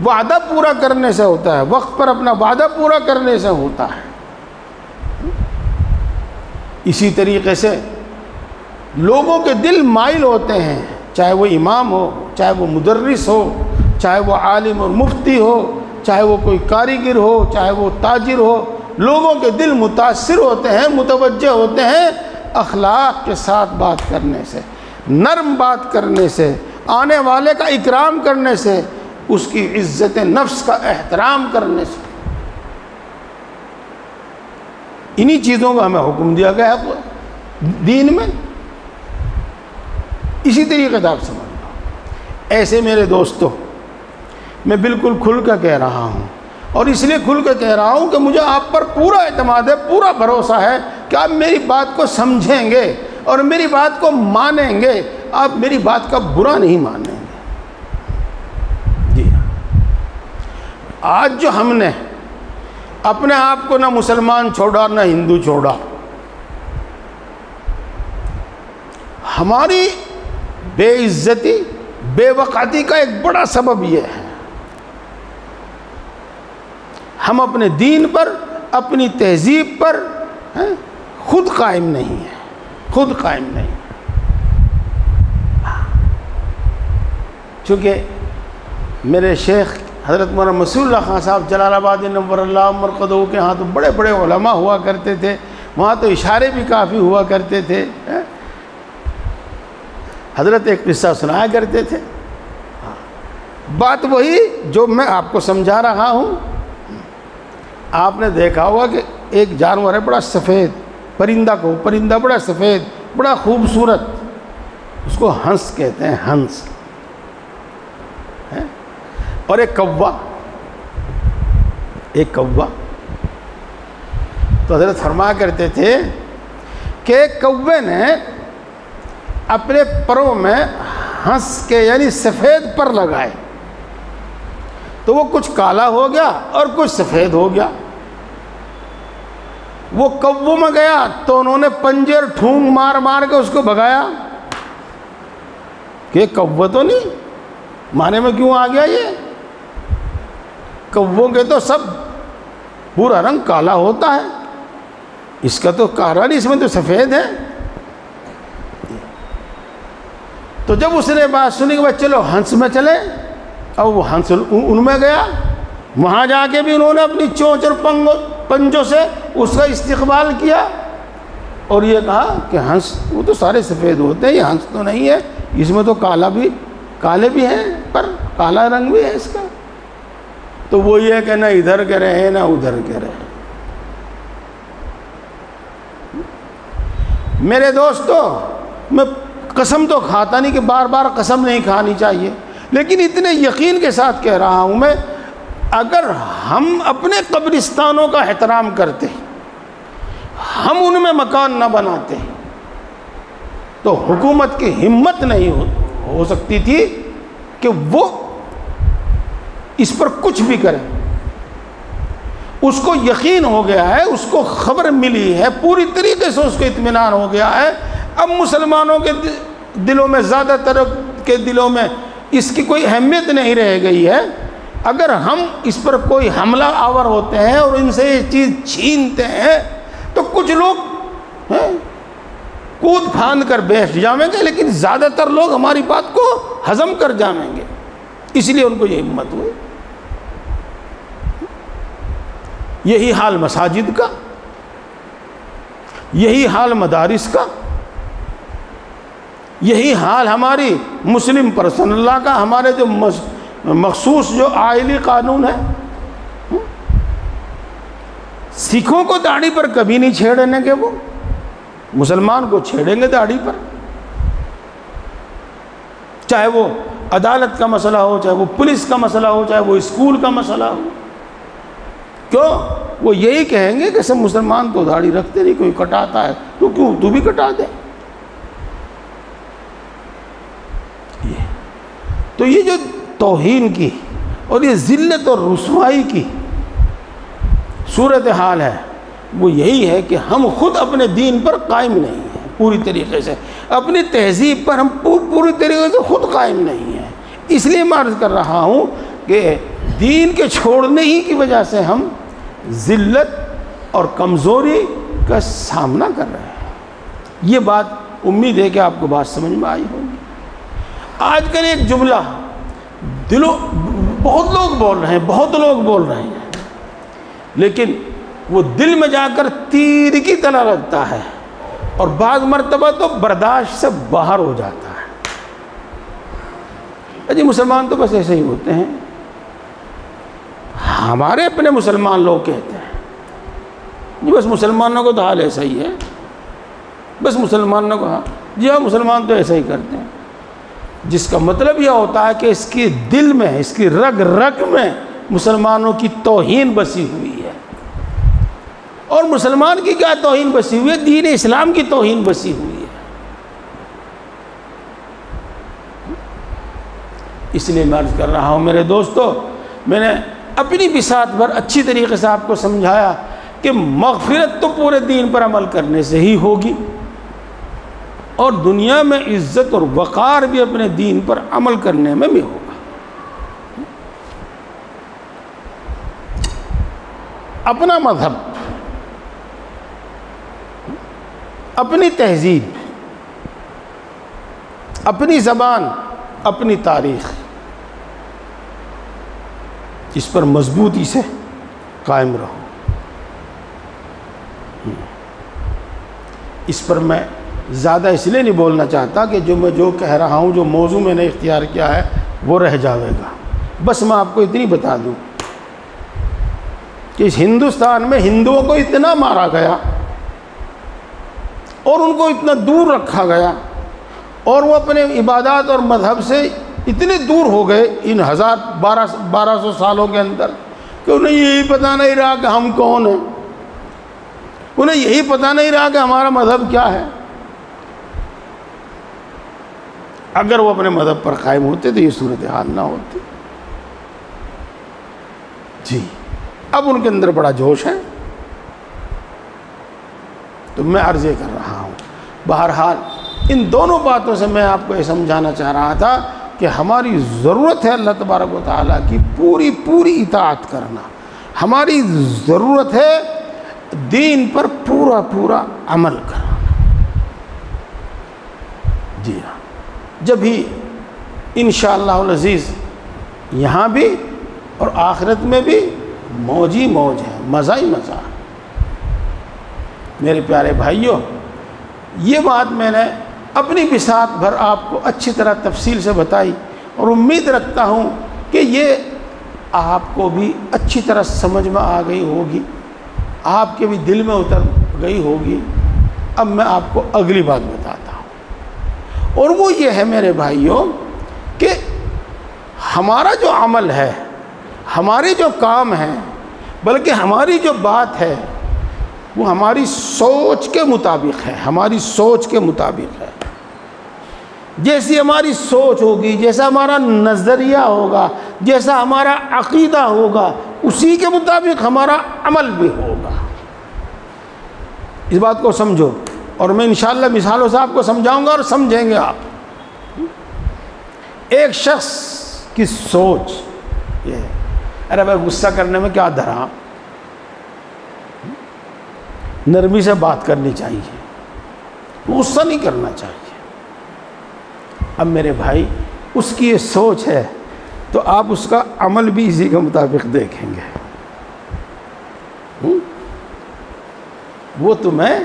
وعدہ پورا کرنے سے ہوتا ہے، وقت پر اپنا وعدہ پورا کرنے سے ہوتا ہے۔ اسی طریقے سے لوگوں کے دل مائل ہوتے ہیں، چاہے وہ امام ہو، چاہے وہ مدرس ہو، چاہے وہ عالم اور مفتی ہو، چاہے وہ کوئی کاریگر ہو، چاہے وہ تاجر ہو، لوگوں کے دل متاثر ہوتے ہیں، متوجہ ہوتے ہیں اخلاق کے ساتھ بات کرنے سے، نرم بات کرنے سے، آنے والے کا اکرام کرنے سے، اس کی عزت نفس کا احترام کرنے سے، انہی چیزوں کا ہمیں حکم دیا گیا ہے دین میں۔ اسی طریقے سے آپ سمجھ لو۔ ایسے میرے دوستو، میں بالکل کھل کر کہہ رہا ہوں، اور اس لیے کھل کر کہہ رہا ہوں کہ مجھے آپ پر پورا اعتماد ہے، پورا بھروسہ ہے کہ آپ میری بات کو سمجھیں گے اور میری بات کو مانیں گے، آپ میری بات کا برا نہیں مانیں گے۔ جی آج جو ہم نے اپنے آپ کو نہ مسلمان چھوڑا نہ ہندو چھوڑا، ہماری بے عزتی، بے وقاتی کا ایک بڑا سبب یہ ہے، ہم اپنے دین پر، اپنی تہذیب پر خود قائم نہیں ہیں، خود قائم نہیں۔ چونکہ میرے شیخ حضرت مولانا مسیح اللہ خان صاحب جلال آباد نور اللہ مرقدہ کے ہاں تو بڑے بڑے علماء ہوا کرتے تھے، وہاں تو اشارے بھی کافی ہوا کرتے تھے۔ حضرت ایک قصہ سنایا کرتے تھے، بات وہی جو میں آپ کو سمجھا رہا ہوں۔ آپ نے دیکھا ہوگا کہ ایک جانور ہے بڑا سفید، پرندہ بڑا سفید، بڑا خوبصورت، اس کو ہنس کہتے ہیں، ہنس۔ اور ایک کوا، تو حضرت فرمایا کرتے تھے کہ ایک کوے نے اپنے پروں میں ہنس کے یعنی سفید پر لگائے، تو وہ کچھ کالا ہو گیا اور کچھ سفید ہو گیا۔ وہ کووں میں گیا تو انہوں نے پنجے اور ٹھونگ مار مار کے اس کو بھگایا کہ کوا تو نہیں، معنی میں کیوں آ گیا یہ؟ کووں کے تو سب پورا رنگ کالا ہوتا ہے، اس کا تو کالا نہیں، اس میں تو سفید ہے۔ تو جب اس نے بات سنی کہ بھائی چلو ہنس میں چلے، اب وہ ہنس ان میں گیا، وہاں جا کے بھی انہوں نے اپنی چونچ اور پنجوں سے اس کا استقبال کیا، اور یہ کہا کہ ہنس وہ تو سارے سفید ہوتے ہیں، یہ ہنس تو نہیں ہے، اس میں تو کالے بھی ہیں، پر کالا رنگ بھی ہے اس کا۔ تو وہ یہ کہ نہ ادھر کے رہے نہ ادھر کے رہے۔ میرے دوستو، میں قسم تو کھاتا نہیں کہ بار بار قسم نہیں کھانی چاہیے، لیکن اتنے یقین کے ساتھ کہہ رہا ہوں میں، اگر ہم اپنے قبرستانوں کا احترام کرتے، ہم ان میں مکان نہ بناتے، تو حکومت کی ہمت نہیں ہو سکتی تھی کہ وہ اس پر کچھ بھی کرے۔ اس کو یقین ہو گیا ہے، اس کو خبر ملی ہے، پوری طریقے سے اس کو اطمینان ہو گیا ہے۔ اب مسلمانوں کے دلوں میں، زیادہ تر کے دلوں میں اس کی کوئی اہمیت نہیں رہ گئی ہے۔ اگر ہم اس پر کوئی حملہ آور ہوتے ہیں اور ان سے یہ چیز چھینتے ہیں تو کچھ لوگ کود پھاند کر بیٹھ جائیں گے، لیکن زیادہ تر لوگ ہماری بات کو ہضم کر جائیں گے، اس لیے ان کو یہ ہمت ہوئی۔ یہی حال مساجد کا، یہی حال مدارس کا، یہی حال ہماری مسلم پرسنل لا کا، ہمارے جو مخصوص جو آئلی قانون ہے۔ سکھوں کو داڑھی پر کبھی نہیں چھیڑنے کے، وہ مسلمان کو چھیڑیں گے داڑھی پر، چاہے وہ عدالت کا مسئلہ ہو، چاہے وہ پولیس کا مسئلہ ہو، چاہے وہ اسکول کا مسئلہ ہو۔ کیوں؟ وہ یہی کہیں گے کہ سب مسلمان تو داڑھی رکھتے نہیں، کوئی کٹاتا ہے تو کیوں تو بھی کٹا دے۔ تو یہ جو توہین کی اور یہ ذلت اور رسوائی کی صورتحال ہے، وہ یہی ہے کہ ہم خود اپنے دین پر قائم نہیں ہیں پوری طریقے سے، اپنی تہذیب پر ہم پوری طریقے سے خود قائم نہیں ہیں۔ اس لیے میں عرض کر رہا ہوں کہ دین کے چھوڑنے ہی کی وجہ سے ہم ذلت اور کمزوری کا سامنا کر رہے ہیں۔ یہ بات امید ہے کہ آپ کو بات سمجھ میں آئی ہوگی۔ آج کل ایک جملہ بہت لوگ بول رہے ہیں، لیکن وہ دل میں جا کر تیر کی طرح لگتا ہے، اور بعض مرتبہ تو برداشت سے باہر ہو جاتا ہے. جی مسلمان تو بس ایسے ہی ہوتے ہیں. ہمارے اپنے مسلمان لوگ کہتے ہیں جی بس مسلمانوں کو تو حال ایسا ہی ہے, بس مسلمانوں کو جی ہاں مسلمان تو ایسا ہی کرتے ہیں. جس کا مطلب یہ ہوتا ہے کہ اس کے دل میں, اس کی رگ رگ میں مسلمانوں کی توہین بسی ہوئی ہے. اور مسلمان کی کیا توہین بسی ہوئی ہے؟ دین اسلام کی توہین بسی ہوئی ہے. اس لیے میں عرض کر رہا ہوں میرے دوستو, میں نے اپنی بساط پر اچھی طریقے سے آپ کو سمجھایا کہ مغفرت تو پورے دین پر عمل کرنے سے ہی ہوگی, اور دنیا میں عزت اور وقار بھی اپنے دین پر عمل کرنے میں بھی ہوگا. اپنا مذہب, اپنی تہذیب, اپنی زبان, اپنی تاریخ, اس پر مضبوطی سے قائم رہو. اس پر میں زیادہ اس لیے نہیں بولنا چاہتا کہ جو میں جو کہہ رہا ہوں, جو موضوع میں نے اختیار کیا ہے وہ رہ جاوے گا. بس میں آپ کو اتنی بتا دوں کہ اس ہندوستان میں ہندوؤں کو اتنا مارا گیا اور ان کو اتنا دور رکھا گیا, اور وہ اپنے عبادات اور مذہب سے اتنے دور ہو گئے ان 1200 سالوں کے اندر کہ انہیں یہی پتہ نہیں رہا کہ ہم کون ہیں, انہیں یہی پتہ نہیں رہا کہ ہمارا مذہب کیا ہے. اگر وہ اپنے مذہب پر قائم ہوتے تو یہ صورتحال نہ ہوتی. جی اب ان کے اندر بڑا جوش ہے, تو میں عرض یہ کر رہا ہوں. بہرحال ان دونوں باتوں سے میں آپ کو یہ سمجھانا چاہ رہا تھا کہ ہماری ضرورت ہے اللہ تبارک و تعالیٰ کی پوری اطاعت کرنا. ہماری ضرورت ہے دین پر پورا عمل کرنا. جی ہاں, جب ہی انشاءاللہ العزیز یہاں بھی اور آخرت میں بھی موج ہی موج ہے, مزہ ہی مزہ. میرے پیارے بھائیوں, یہ بات میں نے اپنی بساط بھر آپ کو اچھی طرح تفصیل سے بتائی, اور امید رکھتا ہوں کہ یہ آپ کو بھی اچھی طرح سمجھ میں آ گئی ہوگی, آپ کے بھی دل میں اتر گئی ہوگی. اب میں آپ کو اگلی بات بتاتا ہوں, اور وہ یہ ہے میرے بھائیوں کہ ہمارا جو عمل ہے, ہمارے جو کام ہیں, بلکہ ہماری جو بات ہے وہ ہماری سوچ کے مطابق ہے, ہماری سوچ کے مطابق ہے. جیسی ہماری سوچ ہوگی, جیسا ہمارا نظریہ ہوگا, جیسا ہمارا عقیدہ ہوگا, اسی کے مطابق ہمارا عمل بھی ہوگا. اس بات کو سمجھو, اور میں انشاءاللہ مثالوں سے آپ کو سمجھاؤں گا اور سمجھیں گے آپ. ایک شخص کی سوچ یہ ہے, ارے بھائی غصہ کرنے میں کیا دھرا, نرمی سے بات کرنی چاہیے, غصہ نہیں کرنا چاہیے. اب میرے بھائی اس کی یہ سوچ ہے, تو آپ اس کا عمل بھی اسی کے مطابق دیکھیں گے. وہ تمہیں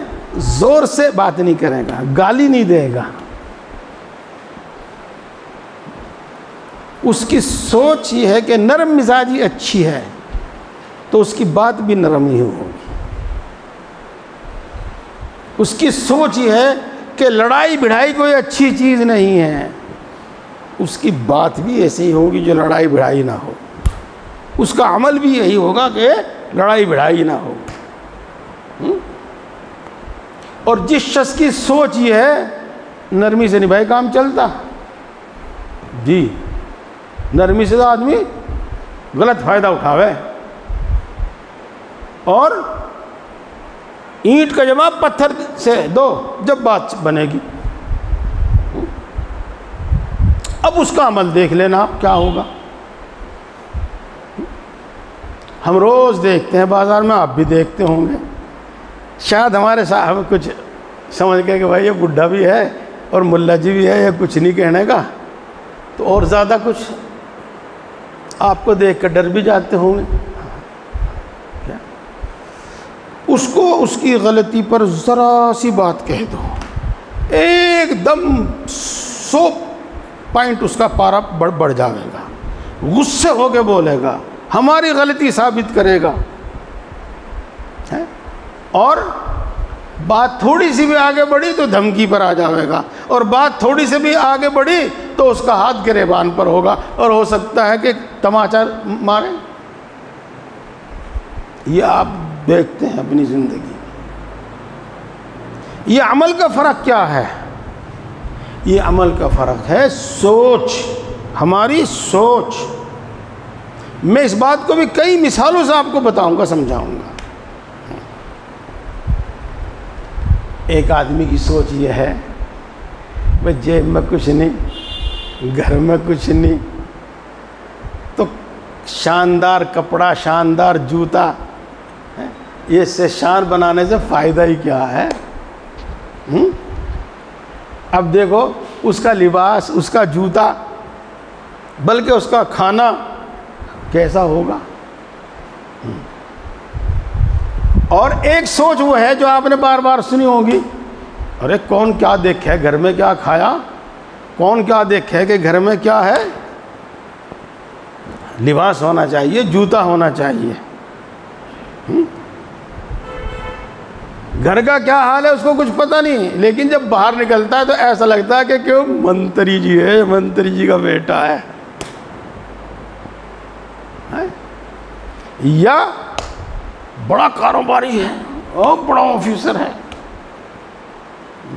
زور سے بات نہیں کرے گا, گالی نہیں دے گا. اس کی سوچ یہ ہے کہ نرم مزاجی اچھی ہے, تو اس کی بات بھی نرم ہی ہوگی. اس کی سوچ یہ ہے کہ لڑائی بڑھائی کوئی اچھی چیز نہیں ہے, اس کی بات بھی ایسی ہی ہوگی جو لڑائی بڑھائی نہ ہو. اس کا عمل بھی یہی ہوگا کہ لڑائی بڑھائی نہ ہو. اور جس شخص کی سوچ یہ ہے نرمی سے نہیں بھائی کام چلتا, جی نرمی سے تو آدمی غلط فائدہ اٹھاوے, اور اینٹ کا جواب پتھر سے دو جب بات بنے گی. اب اس کا عمل دیکھ لینا آپ کیا ہوگا. ہم روز دیکھتے ہیں بازار میں, آپ بھی دیکھتے ہوں گے. شاید ہمارے صاحب کچھ سمجھ کے کہ بھائی یہ بڈھا بھی ہے اور ملا جی بھی ہے, یہ کچھ نہیں کہنے کا, تو اور زیادہ کچھ آپ کو دیکھ کر ڈر بھی جاتے ہوں گے. اس کو اس کی غلطی پر ذرا سی بات کہہ دو، ایک دم 100 پوائنٹ اس کا پارا بڑھ جائے گا، غصے ہو کے بولے گا، ہماری غلطی ثابت کرے گا، اور بات تھوڑی سی بھی آگے بڑھی تو دھمکی پر آ جائے گا، اور بات تھوڑی سی بھی آگے بڑھی تو اس کا ہاتھ گریبان پر ہوگا، اور ہو سکتا ہے کہ تماچا مارے۔ یہ آپ دیکھتے ہیں اپنی زندگی۔ یہ عمل کا فرق کیا ہے؟ یہ عمل کا فرق ہے سوچ، ہماری سوچ۔ میں اس بات کو بھی کئی مثالوں سے آپ کو بتاؤں گا، سمجھاؤں گا۔ ایک آدمی کی سوچ یہ ہے بھئی جیب میں کچھ نہیں، گھر میں کچھ نہیں، تو شاندار کپڑا، شاندار جوتا، یہ سے شان بنانے سے فائدہ ہی کیا ہے؟ اب دیکھو اس کا لباس، اس کا جوتا، بلکہ اس کا کھانا کیسا ہوگا۔ اور ایک سوچ وہ ہے جو آپ نے بار بار سنی ہوگی، ارے کون کیا دیکھے گھر میں کیا کھایا، کون کیا دیکھے کہ گھر میں کیا ہے، لباس ہونا چاہیے، جوتا ہونا چاہیے، گھر کا کیا حال ہے اس کو کچھ پتہ نہیں، لیکن جب باہر نکلتا ہے تو ایسا لگتا ہے کہ کیوں منتری جی ہے، منتری جی کا بیٹا ہے، یا بڑا کاروباری ہے اور بڑا آفیسر ہے۔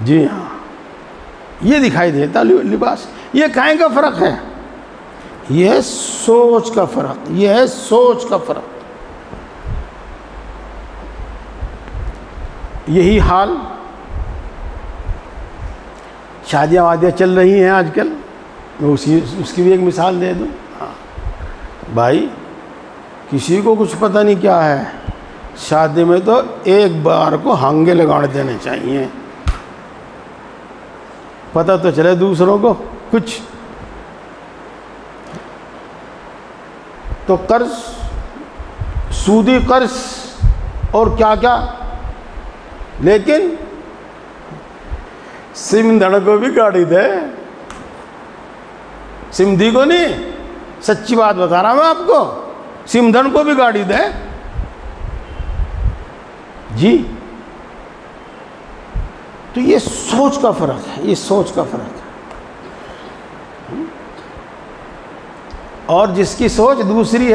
جی ہاں، یہ دکھائی دیتا لباس۔ یہ کہیں کا فرق ہے؟ یہ ہے سوچ کا فرق، یہ ہے سوچ کا فرق۔ یہی حال شادیاں وادیاں چل رہی ہیں آج کل، میں اس کی بھی ایک مثال دے دوں۔ بھائی کسی کو کچھ پتہ نہیں کیا ہے، شادی میں تو ایک بار کو ہنگے لگاڑ دینے چاہیے، پتہ تو چلے دوسروں کو کچھ۔ تو قرض، سودی قرض اور کیا کیا، لیکن سمندھڑ کو بھی گاڑی دے، سمدھی کو نہیں، سچی بات بتا رہا میں آپ کو، سمدھن کو بھی گاڑی دے۔ جی تو یہ سوچ کا فرق ہے، یہ سوچ کا فرق ہے۔ اور جس کی سوچ دوسری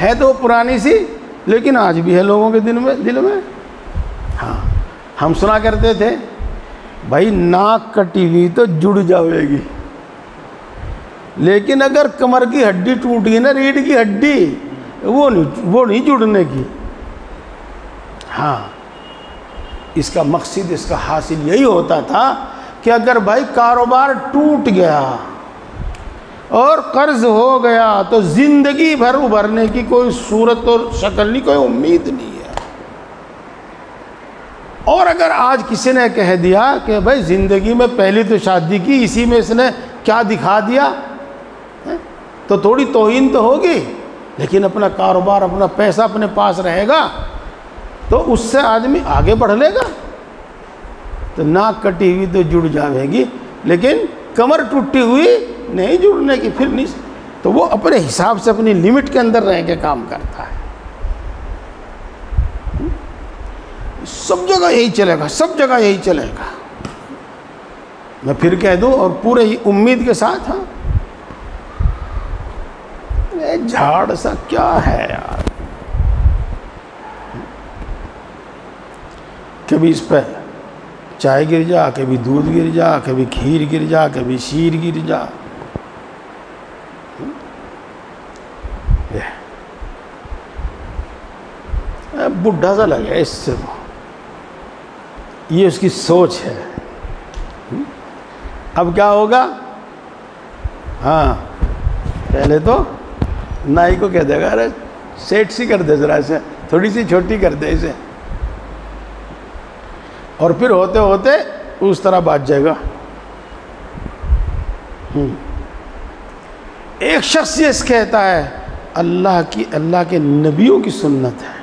ہے تو پرانی سی، لیکن آج بھی ہے لوگوں کے دل میں۔ ہاں ہم سنا کرتے تھے بھائی ناک کٹی ہوئی تو جڑ جاوے گی، لیکن اگر کمر کی ہڈی ٹوٹ گئی نا، ریڑھ کی ہڈی، وہ نہیں جڑنے کی۔ ہاں اس کا مقصد، اس کا حاصل یہی ہوتا تھا کہ اگر بھائی کاروبار ٹوٹ گیا اور قرض ہو گیا تو زندگی بھر ابھرنے کی کوئی صورت اور شکل نہیں، کوئی امید نہیں ہے۔ اور اگر آج کسی نے کہہ دیا کہ بھائی زندگی میں پہلی تو شادی کی، اسی میں اس نے کیا دکھا دیا، تو تھوڑی توہین تو ہوگی، لیکن اپنا کاروبار، اپنا پیسہ اپنے پاس رہے گا تو اس سے آدمی آگے بڑھ لے گا۔ تو ناک کٹی ہوئی تو جڑ جاوے گی، لیکن کمر ٹوٹی ہوئی نہیں جڑنے کی، پھر نہیں، تو وہ اپنے حساب سے اپنی لمٹ کے اندر رہ کے کام کرتا ہے۔ سب جگہ یہی چلے گا، سب جگہ یہی چلے گا۔ میں پھر کہہ دوں اور پورے امید کے ساتھ، ہاں جھاڑ سا کیا ہے یار، کبھی اس پہ چائے گر جا، کبھی دودھ گر جا، کبھی کھیر گر جا، کبھی شیر گر جا۔ بڈھا سا لگے اس سے، یہ اس کی سوچ ہے۔ اب کیا ہوگا؟ ہاں پہلے تو نائی کو کہہ دے گا ارے سیٹ سی کر دے، ذرا اسے تھوڑی سی چھوٹی کر دے اسے، اور پھر ہوتے ہوتے اس طرح بات جائے گا۔ ایک شخص یہ کہتا ہے اللہ کے نبیوں کی سنت ہے،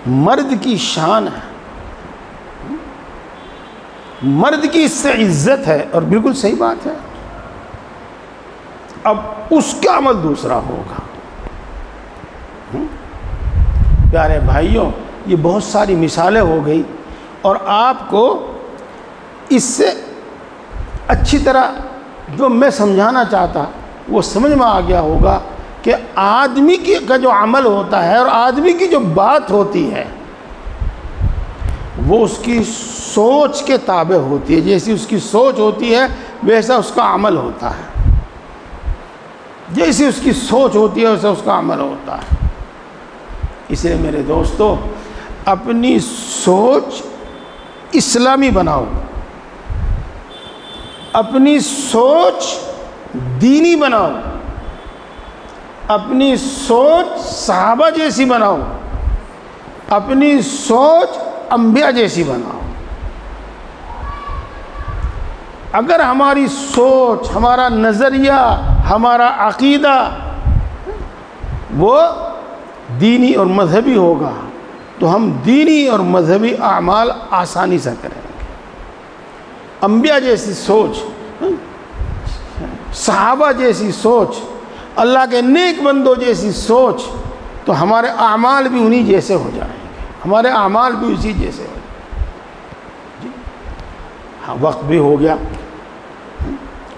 مرد کی شان ہے، مرد کی اس سے عزت ہے، اور بالکل صحیح بات ہے۔ اب اس کا عمل دوسرا ہوگا۔ پیارے بھائیوں، یہ بہت ساری مثالیں ہو گئی، اور آپ کو اس سے اچھی طرح جو میں سمجھانا چاہتا وہ سمجھ میں آ گیا ہوگا کہ آدمی کا جو عمل ہوتا ہے اور آدمی کی جو بات ہوتی ہے وہ اس کی سوچ کے تابع ہوتی ہے۔ جیسی اس کی سوچ ہوتی ہے ویسا اس کا عمل ہوتا ہے، جیسی اس کی سوچ ہوتی ہے ویسا اس کا عمل ہوتا ہے۔ اس لیے میرے دوستو، اپنی سوچ اسلامی بناؤ، اپنی سوچ دینی بناؤ، اپنی سوچ صحابہ جیسی بناؤ، اپنی سوچ انبیاء جیسی بناؤ۔ اگر ہماری سوچ، ہمارا نظریہ، ہمارا عقیدہ وہ دینی اور مذہبی ہوگا تو ہم دینی اور مذہبی اعمال آسانی سے کریں گے۔ انبیاء جیسی سوچ، صحابہ جیسی سوچ، اللہ کے نیک بندوں جیسی سوچ، تو ہمارے اعمال بھی انہی جیسے ہو جائیں گے، ہمارے اعمال بھی اسی جیسے ہو جائیں گے۔ ہاں، وقت بھی ہو گیا،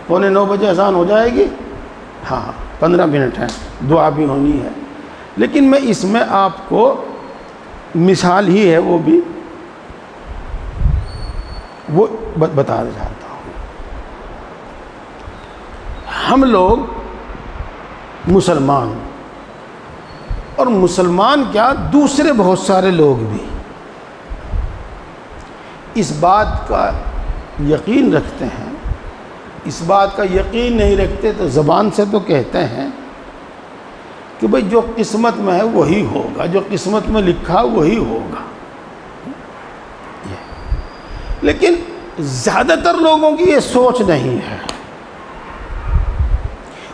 8:45 بجے اذان ہو جائے گی۔ ہاں 15 منٹ ہیں، دعا بھی ہونی ہے، لیکن میں اس میں آپ کو مثال ہی ہے وہ بھی وہ بتانا چاہتا ہوں۔ ہم لوگ مسلمان، اور مسلمان کیا، دوسرے بہت سارے لوگ بھی اس بات کا یقین رکھتے ہیں، اس بات کا یقین نہیں رکھتے تو زبان سے تو کہتے ہیں کہ بھئی جو قسمت میں ہے وہی ہوگا، جو قسمت میں لکھا وہی ہوگا۔ لیکن زیادہ تر لوگوں کی یہ سوچ نہیں ہے،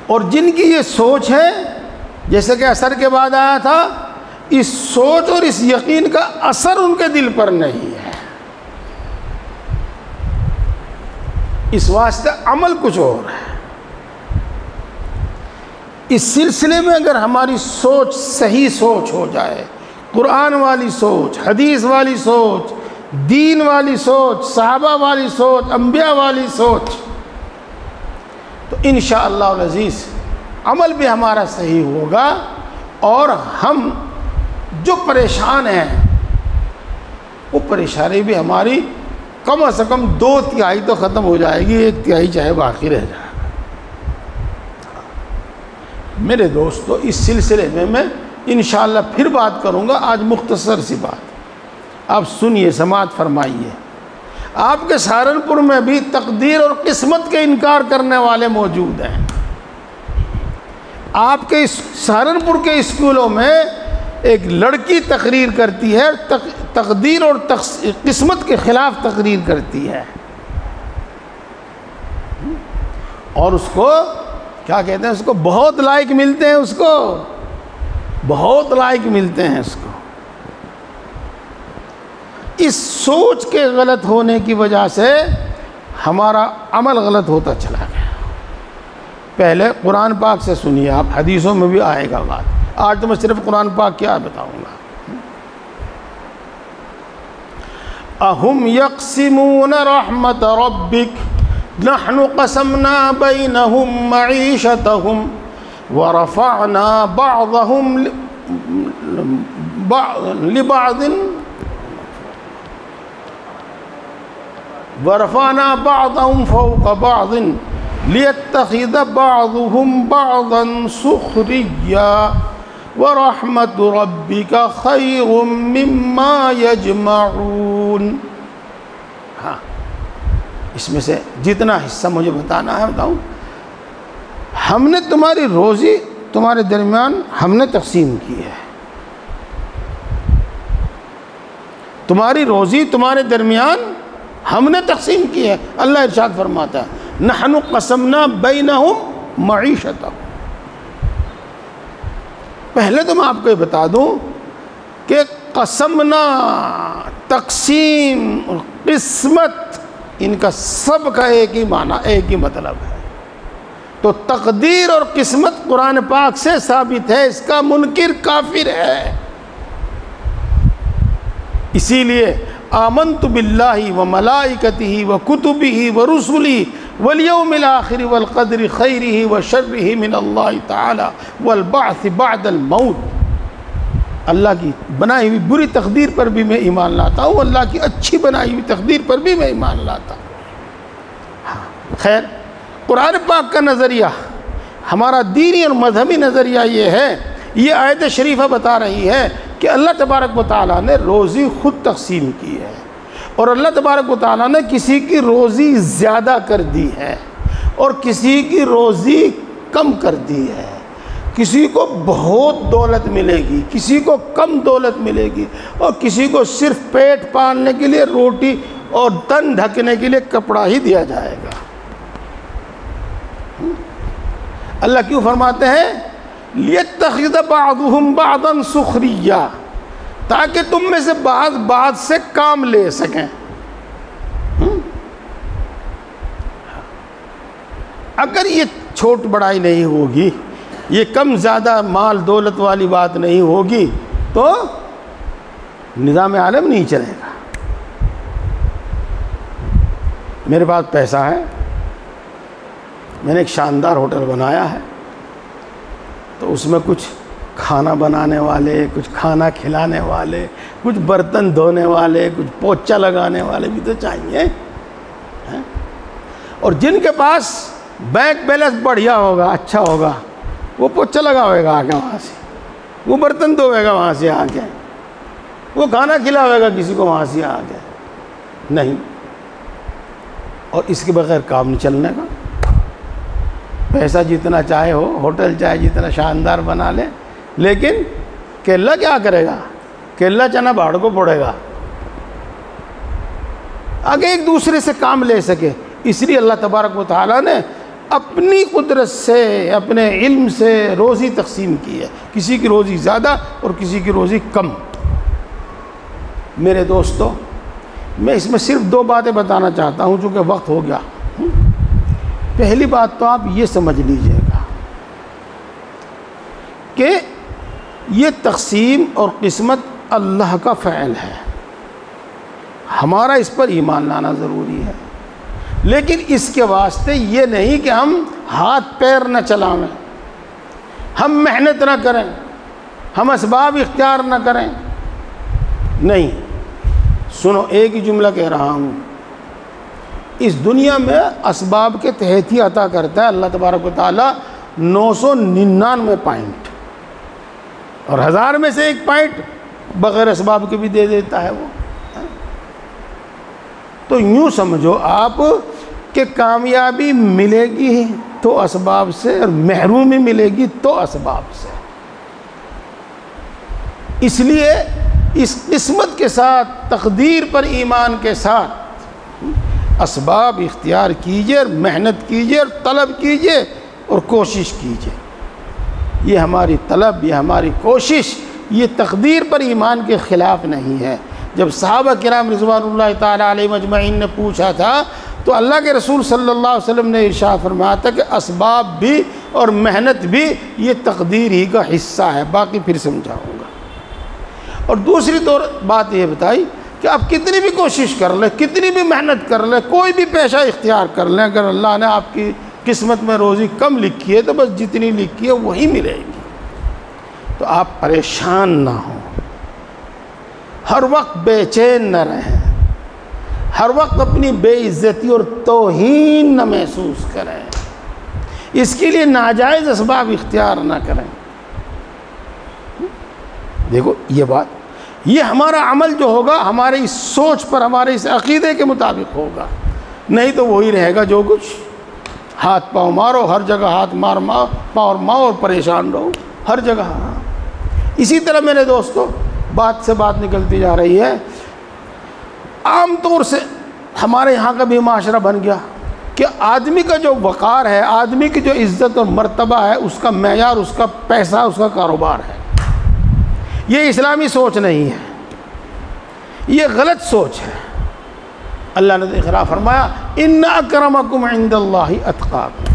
اور جن کی یہ سوچ ہے، جیسے کہ عصر کے بعد آیا تھا، اس سوچ اور اس یقین کا اثر ان کے دل پر نہیں ہے، اس واسطے عمل کچھ اور ہے۔ اس سلسلے میں اگر ہماری سوچ صحیح سوچ ہو جائے، قرآن والی سوچ، حدیث والی سوچ، دین والی سوچ، صحابہ والی سوچ، انبیاء والی سوچ، تو انشاءاللہ العزیز عمل بھی ہمارا صحیح ہوگا، اور ہم جو پریشان ہیں وہ پریشانی بھی ہماری کم از کم 2/3 تو ختم ہو جائے گی، 1/3 چاہے باقی رہ جائے۔ میرے دوستو، اس سلسلے میں انشاءاللہ پھر بات کروں گا۔ آج مختصر سی بات آپ سنیے، سماعت فرمائیے۔ آپ کے سہارنپور میں بھی تقدیر اور قسمت کے انکار کرنے والے موجود ہیں۔ آپ کے سہارنپور کے اسکولوں میں ایک لڑکی تقریر کرتی ہے، تقدیر اور قسمت کے خلاف تقریر کرتی ہے، اور اس کو کیا کہتے ہیں، اس کو بہت لائک ملتے ہیں، اس کو بہت لائک ملتے ہیں۔ اس کو اس سوچ کے غلط ہونے کی وجہ سے ہمارا عمل غلط ہوتا چلا گیا۔ پہلے قرآن پاک سے سنیے، آپ حدیثوں میں بھی آئے گا بات، آج تو میں صرف قرآن پاک کیا بتاؤں گا۔ اَهُمْ يَقْسِمُونَ رَحْمَةَ رَبِّكَ نَحْنُ قَسَمْنَا بَيْنَهُمْ مَعِيشَتَهُمْ وَرَفَعْنَا بَعْضَهُمْ فَوْقَ بَعْضٍ لِيَتَّخِذَ بَعْضُهُمْ بَعْضًا سُخْرِيًّا وَرَحْمَةُ رَبِّكَ خَيْرٌ مِّمَّا يَجْمَعُونَ۔ ہاں، اس میں سے جتنا حصہ مجھے بتانا ہے بتاؤں۔ ہم نے تمہاری روزی تمہارے درمیان ہم نے تقسیم کی ہے، تمہاری روزی تمہارے درمیان ہم نے تقسیم کی ہے۔ اللہ ارشاد فرماتا ہے نحن قسمنا بینہم معیشتہم۔ پہلے تو میں آپ کو یہ بتا دوں کہ قسمنا، تقسیم اور قسمت، ان کا سب کا ایک ہی معنی، ایک ہی مطلب ہے۔ تو تقدیر اور قسمت قرآن پاک سے ثابت ہے، اس کا منکر کافر ہے۔ اسی لیے آمنت باللہ وملائکتہ وکتبہ ورسلہ والیوم الآخر والقدر خیرہ وشرہ من اللہ تعالی والبعث بعد الموت۔ اللہ کی بنائی ہوئی بری تقدیر پر بھی میں ایمان لاتا ہوں، اللہ کی اچھی بنائی ہوئی تقدیر پر بھی میں ایمان لاتا ہوں۔ خیر، قرآن پاک کا نظریہ، ہمارا دینی اور مذہبی نظریہ یہ ہے، یہ آیت شریفہ بتا رہی ہے کہ اللہ تبارک و تعالیٰ نے روزی خود تقسیم کی ہے، اور اللہ تبارک و تعالیٰ نے کسی کی روزی زیادہ کر دی ہے اور کسی کی روزی کم کر دی ہے۔ کسی کو بہت دولت ملے گی، کسی کو کم دولت ملے گی، اور کسی کو صرف پیٹ پالنے کے لیے روٹی اور تن ڈھکنے کے لیے کپڑا ہی دیا جائے گا۔ اللہ کیوں فرماتے ہیں لِيَتَّخِذَ بَعْضُهُمْ بَعْضًا سُخْرِيًّا، تاکہ تم میں سے بعض سے کام لے سکیں۔ اگر یہ چھوٹ بڑائی نہیں ہوگی، یہ کم زیادہ مال دولت والی بات نہیں ہوگی، تو نظام عالم نہیں چلے گا۔ میرے پاس پیسہ ہے، میں نے ایک شاندار ہوٹل بنایا ہے، تو اس میں کچھ کھانا بنانے والے، کچھ کھانا کھلانے والے، کچھ برتن دھونے والے، کچھ پوچھا لگانے والے بھی تو چاہیے۔ اور جن کے پاس بینک بیلنس بڑھیا ہوگا، اچھا ہوگا، وہ پوچھا لگاوے گا آ کے وہاں سے، وہ برتن دھوے گا وہاں سے آ کے، وہ کھانا کھلاوے گا کسی کو وہاں سے آ کے، نہیں۔ اور اس کے بغیر کام نہیں چلنے کا۔ پیسہ جتنا چاہے ہو، ہوٹل چاہے جتنا شاندار بنا لے، لیکن کیلا کیا کرے گا؟ کیلا چنا باڑ کو پڑے گا، آگے ایک دوسرے سے کام لے سکے۔ اس لیے اللہ تبارک و تعالیٰ نے اپنی قدرت سے، اپنے علم سے روزی تقسیم کی ہے، کسی کی روزی زیادہ اور کسی کی روزی کم۔ میرے دوستو، میں اس میں صرف دو باتیں بتانا چاہتا ہوں چونکہ وقت ہو گیا۔ پہلی بات تو آپ یہ سمجھ لیجئے گا کہ یہ تقسیم اور قسمت اللہ کا فعل ہے، ہمارا اس پر ایمان لانا ضروری ہے، لیکن اس کے واسطے یہ نہیں کہ ہم ہاتھ پیر نہ چلائیں، ہم محنت نہ کریں، ہم اسباب اختیار نہ کریں، نہیں۔ سنو، ایک ہی جملہ کہہ رہا ہوں، اس دنیا میں اسباب کے تحت ہی عطا کرتا ہے اللہ تبارک و تعالیٰ 999 پوائنٹ، اور 1000 میں سے ایک پوائنٹ بغیر اسباب کے بھی دے دیتا ہے وہ۔ تو یوں سمجھو آپ کہ کامیابی ملے گی تو اسباب سے، اور محرومی ملے گی تو اسباب سے۔ اس لیے اس قسمت کے ساتھ، تقدیر پر ایمان کے ساتھ اسباب اختیار کیجئے اور محنت کیجئے اور طلب کیجئے اور کوشش کیجئے۔ یہ ہماری طلب، یہ ہماری کوشش، یہ تقدیر پر ایمان کے خلاف نہیں ہے۔ جب صحابہ کرام رضوان اللہ تعالیٰ علیہ مجمعین نے پوچھا تھا تو اللہ کے رسول صلی اللہ علیہ وسلم نے ارشاد فرمایا تھا کہ اسباب بھی اور محنت بھی یہ تقدیر ہی کا حصہ ہے، باقی پھر سمجھاؤں گا۔ اور دوسری بات یہ بتائی کہ آپ کتنی بھی کوشش کر لیں، کتنی بھی محنت کر لیں، کوئی بھی پیشہ اختیار کر لیں، اگر اللہ نے آپ کی قسمت میں روزی کم لکھی ہے تو بس جتنی لکھی ہے وہی ملے گی۔ تو آپ پریشان نہ ہوں، ہر وقت بے چین نہ رہیں، ہر وقت اپنی بے عزتی اور توہین نہ محسوس کریں، اس کے لیے ناجائز اسباب اختیار نہ کریں۔ دیکھو یہ بات، یہ ہمارا عمل جو ہوگا ہمارے اس سوچ پر، ہمارے اس عقیدے کے مطابق ہوگا، نہیں تو وہی رہے گا جو کچھ ہاتھ پاؤں مارو، ہر جگہ ہاتھ پاؤں مارو اور پریشان رہو ہر جگہ۔ اسی طرح میرے دوستو، بات سے بات نکلتی جا رہی ہے، عام طور سے ہمارے یہاں کا بھی معاشرہ بن گیا کہ آدمی کا جو وقار ہے، آدمی کی جو عزت اور مرتبہ ہے، اس کا معیار، اس کا پیسہ، اس کا کاروبار ہے۔ یہ اسلامی سوچ نہیں ہے۔ یہ غلط سوچ ہے۔ اللہ نے اقرار فرمایا ان اکرمکم عند اللہ اتقاکم،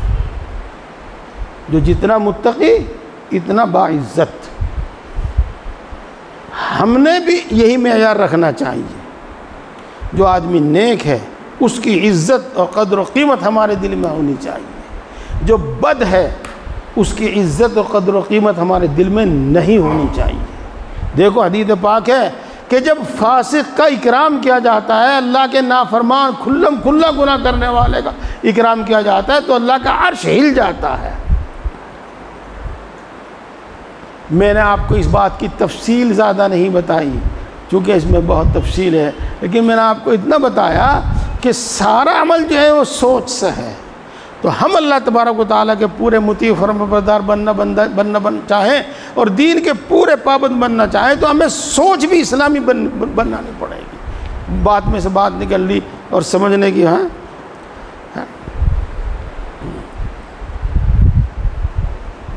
جو جتنا متقی اتنا باعزت۔ ہم نے بھی یہی معیار رکھنا چاہیے، جو آدمی نیک ہے اس کی عزت اور قدر و قیمت ہمارے دل میں ہونی چاہیے، جو بد ہے اس کی عزت اور قدر و قیمت ہمارے دل میں نہیں ہونی چاہیے۔ دیکھو حدیث پاک ہے کہ جب فاسق کا اکرام کیا جاتا ہے، اللہ کے نافرمان کھلم کھلا گناہ کرنے والے کا اکرام کیا جاتا ہے تو اللہ کا عرش ہل جاتا ہے۔ میں نے آپ کو اس بات کی تفصیل زیادہ نہیں بتائی چونکہ اس میں بہت تفصیل ہے، لیکن میں نے آپ کو اتنا بتایا کہ سارا عمل جو ہے وہ سوچ سے ہے۔ تو ہم اللہ تبارک و تعالیٰ کے پورے مطیع فرما بردار بننا چاہیں اور دین کے پورے پابند بننا چاہیں تو ہمیں سوچ بھی اسلامی بنانی پڑے گی۔ بات میں سے بات نکل لی اور سمجھنے کی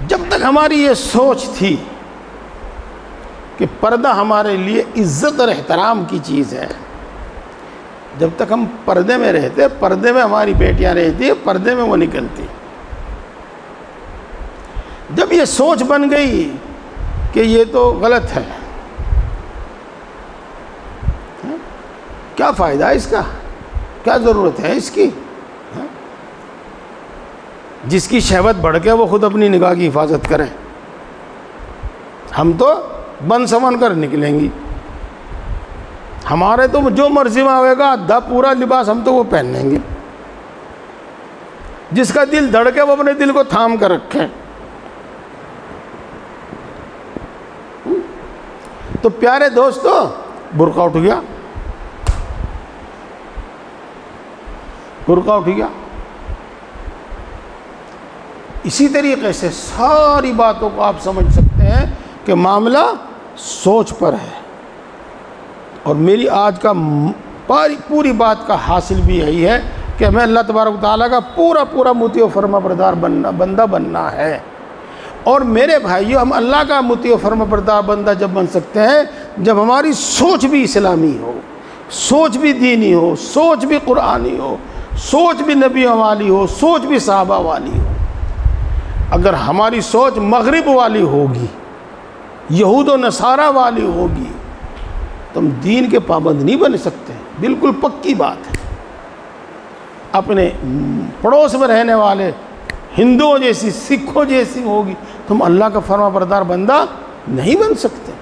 جب تک ہماری یہ سوچ تھی کہ پردہ ہمارے لیے عزت اور احترام کی چیز ہے، جب تک ہم پردے میں رہتے، پردے میں ہماری بیٹیاں رہتی، پردے میں وہ نکلتی، جب یہ سوچ بن گئی کہ یہ تو غلط ہے، کیا فائدہ ہے اس کا، کیا ضرورت ہے اس کی؟ جس کی شہوت بڑھ کے وہ خود اپنی نگاہ کی حفاظت کریں، ہم تو بن سمن کر نکلیں گی، ہمارے تو جو مرضی میں ہوئے گا آدھا پورا لباس ہم تو وہ پہن لیں گے۔ جس کا دل دھڑکے وہ اپنے دل کو تھام کر رکھے۔ تو پیارے دوستو، برقع اٹھ گیا، برقع اٹھ گیا۔ اسی طریقے سے ساری باتوں کو آپ سمجھ سکتے ہیں کہ معاملہ سوچ پر ہے، اور میری آج کا پوری بات کا حاصل بھی یہی ہے کہ ہمیں اللہ تبارک و تعالیٰ کا پورا مطیع و فرما بردار بندہ بننا ہے۔ اور میرے بھائیو، ہم اللہ کا مطیع و فرما بردار بندہ جب بن سکتے ہیں جب ہماری سوچ بھی اسلامی ہو، سوچ بھی دینی ہو، سوچ بھی قرآنی ہو، سوچ بھی نبیوں والی ہو، سوچ بھی صحابہ والی ہو۔ اگر ہماری سوچ مغرب والی ہوگی، یہود و نصارہ والی ہوگی، تو ہم دین کے پابند نہیں بن سکتے، بالکل پکی بات ہے۔ اپنے پڑوس میں رہنے والے ہندوؤں جیسی، سکھوں جیسی ہوگی تو ہم اللہ کا فرما بردار بندہ نہیں بن سکتے۔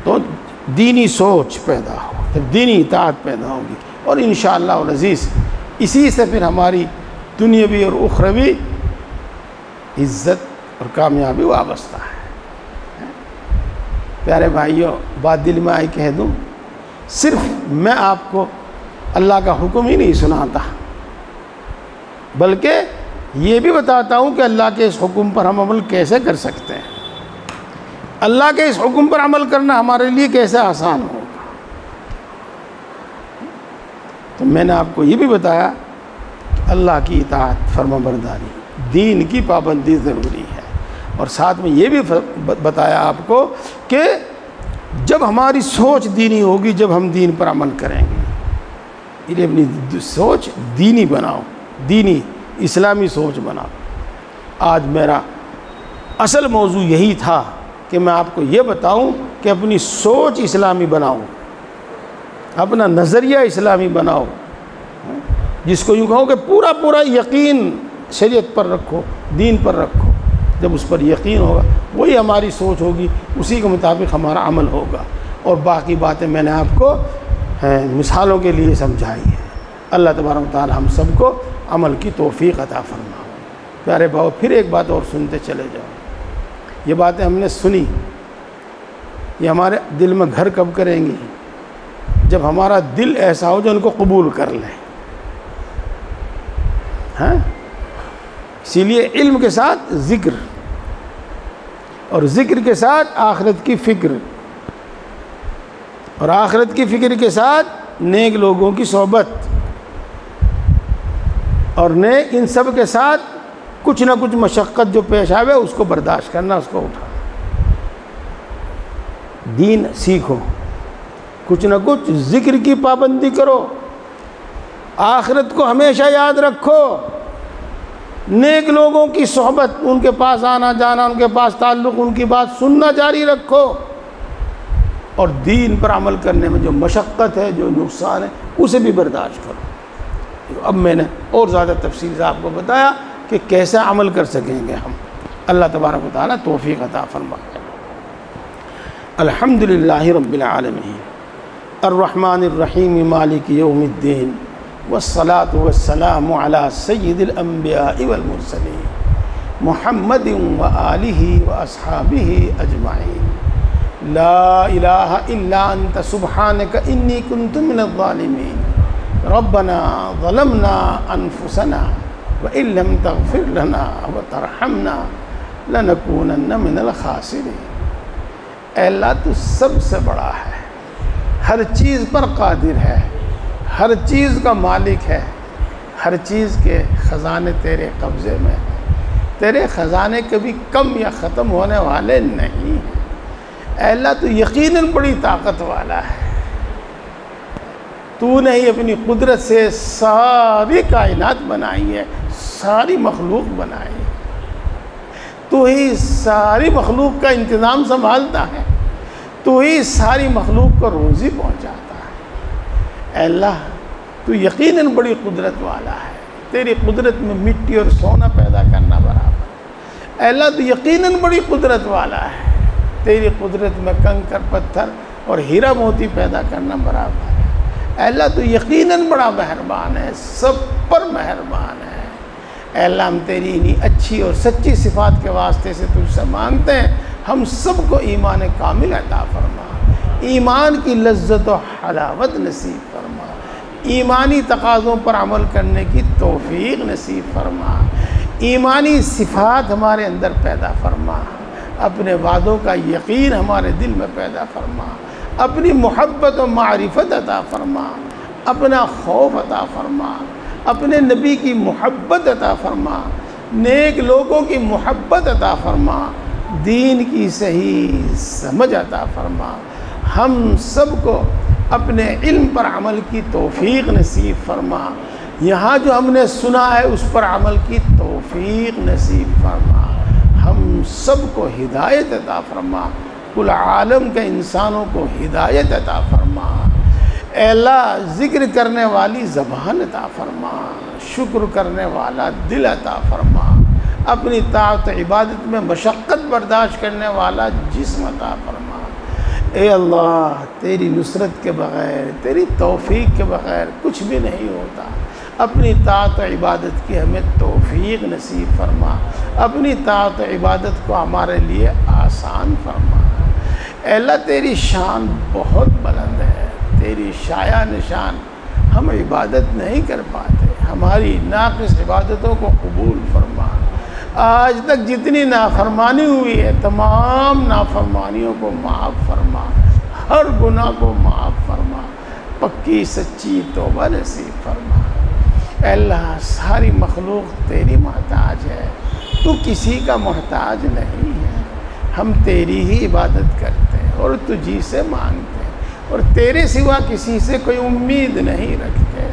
تو دینی سوچ پیدا ہو، پھر دینی اطاعت پیدا ہوگی، اور انشاءاللہ العزیز اسی سے پھر ہماری دنیاوی اور اخروی عزت اور کامیابی وابستہ ہے۔ پیارے بھائیوں، بات دل میں آئی کہہ دوں، صرف میں آپ کو اللہ کا حکم ہی نہیں سناتا، بلکہ یہ بھی بتاتا ہوں کہ اللہ کے اس حکم پر ہم عمل کیسے کر سکتے ہیں، اللہ کے اس حکم پر عمل کرنا ہمارے لیے کیسے آسان ہوگا۔ تو میں نے آپ کو یہ بھی بتایا کہ اللہ کی اطاعت، فرما برداری، دین کی پابندی ضروری ہے، اور ساتھ میں یہ بھی بتایا آپ کو کہ جب ہماری سوچ دینی ہوگی، جب ہم دین پر عمل کریں گے، یہ اپنی سوچ دینی بناؤ، دینی اسلامی سوچ بناؤ۔ آج میرا اصل موضوع یہی تھا کہ میں آپ کو یہ بتاؤں کہ اپنی سوچ اسلامی بناؤ، اپنا نظریہ اسلامی بناؤ، جس کو یوں کہو کہ پورا یقین شریعت پر رکھو، دین پر رکھو۔ جب اس پر یقین ہوگا وہی ہماری سوچ ہوگی، اسی کے مطابق ہمارا عمل ہوگا، اور باقی باتیں میں نے آپ کو مثالوں کے لیے سمجھائی ہے۔ اللہ تبارک و تعالی ہم سب کو عمل کی توفیق عطا فرمائے۔ پیارے بھاؤ، پھر ایک بات اور سنتے چلے جاؤ۔ یہ باتیں ہم نے سنی، یہ ہمارے دل میں گھر کب کریں گی؟ جب ہمارا دل ایسا ہو جو ان کو قبول کر لیں۔ ہاں، اسی لیے علم کے ساتھ ذکر، اور ذکر کے ساتھ آخرت کی فکر، اور آخرت کی فکر کے ساتھ نیک لوگوں کی صحبت، اور نیک ان سب کے ساتھ کچھ نہ کچھ مشقت جو پیش آوے اس کو برداشت کرنا، اس کو اٹھانا۔ دین سیکھو، کچھ نہ کچھ ذکر کی پابندی کرو، آخرت کو ہمیشہ یاد رکھو، نیک لوگوں کی صحبت، ان کے پاس آنا جانا، ان کے پاس تعلق، ان کی بات سننا جاری رکھو، اور دین پر عمل کرنے میں جو مشقت ہے، جو نقصان ہے، اسے بھی برداشت کرو۔ اب میں نے اور زیادہ تفصیل سے آپ کو بتایا کہ کیسے عمل کر سکیں گے ہم۔ اللہ تبارک و تعالیٰ توفیق عطا فرمائے۔ الحمدللہ رب العالمین الرحمن الرحیم مالک یوم الدین والصلاة والسلام علی سید الانبیاء والمرسلین محمد وآلہ واصحابہ اجمعین۔ لا الہ الا انت سبحانک انی کنت من الظالمین۔ ربنا ظلمنا انفسنا وإن لم تغفر لنا وترحمنا لنکونن من الخاسرین۔ اے اللہ تو سب سے بڑا ہے، ہر چیز پر قادر ہے، ہر چیز کا مالک ہے، ہر چیز کے خزانے تیرے قبضے میں ہیں، تیرے خزانے کبھی کم یا ختم ہونے والے نہیں ہیں۔ اے اللہ تو یقیناً بڑی طاقت والا ہے، تو نے ہی اپنی قدرت سے ساری کائنات بنائی ہے، ساری مخلوق بنائی ہے، تو ہی ساری مخلوق کا انتظام سنبھالتا ہے، تو ہی ساری مخلوق کو روزی پہنچاتا ہے۔ اے اللہ تو یقیناً بڑی قدرت والا ہے، تیری قدرت میں مٹی اور سونا پیدا کرنا برابر۔ اے اللہ تو یقیناً بڑی قدرت والا ہے، تیری قدرت میں کنکر پتھر اور ہیرا موتی پیدا کرنا برابر ہے۔ اے اللہ تو یقیناً بڑا مہربان ہے، سب پر مہربان ہے۔ اے اللہ ہم تیری انہی اچھی اور سچی صفات کے واسطے سے تجھ سے مانگتے ہیں، ہم سب کو ایمان کامل عطا فرما، ایمان کی لذت و حلاوت نصیب فرما، ایمانی تقاضوں پر عمل کرنے کی توفیق نصیب فرما، ایمانی صفات ہمارے اندر پیدا فرما، اپنے وعدوں کا یقین ہمارے دل میں پیدا فرما، اپنی محبت و معرفت عطا فرما، اپنا خوف عطا فرما، اپنے نبی کی محبت عطا فرما، نیک لوگوں کی محبت عطا فرما، دین کی صحیح سمجھ عطا فرما، ہم سب کو اپنے علم پر عمل کی توفیق نصیب فرما، یہاں جو ہم نے سنا ہے اس پر عمل کی توفیق نصیب فرما، ہم سب کو ہدایت عطا فرما، کل عالم کے انسانوں کو ہدایت عطا فرما۔ اے اللہ ذکر کرنے والی زبان عطا فرما، شکر کرنے والا دل عطا فرما، اپنی طاعت عبادت میں مشقت برداشت کرنے والا جسم عطا فرما۔ اے اللہ تیری نصرت کے بغیر، تیری توفیق کے بغیر کچھ بھی نہیں ہوتا، اپنی طاعت و عبادت کی ہمیں توفیق نصیب فرما، اپنی طاعت و عبادت کو ہمارے لیے آسان فرما۔ اے اللہ تیری شان بہت بلند ہے، تیری شایع نشان ہم عبادت نہیں کر پاتے، ہماری ناقص عبادتوں کو قبول فرما، آج تک جتنی نافرمانی ہوئی ہے تمام نافرمانیوں کو معاف فرما، ہر گناہ کو معاف فرما، پکی سچی توبہ نصیب فرما۔ اے اللہ ساری مخلوق تیری محتاج ہے، تو کسی کا محتاج نہیں ہے، ہم تیری ہی عبادت کرتے ہیں اور تجھی سے مانگتے ہیں اور تیرے سوا کسی سے کوئی امید نہیں رکھتے۔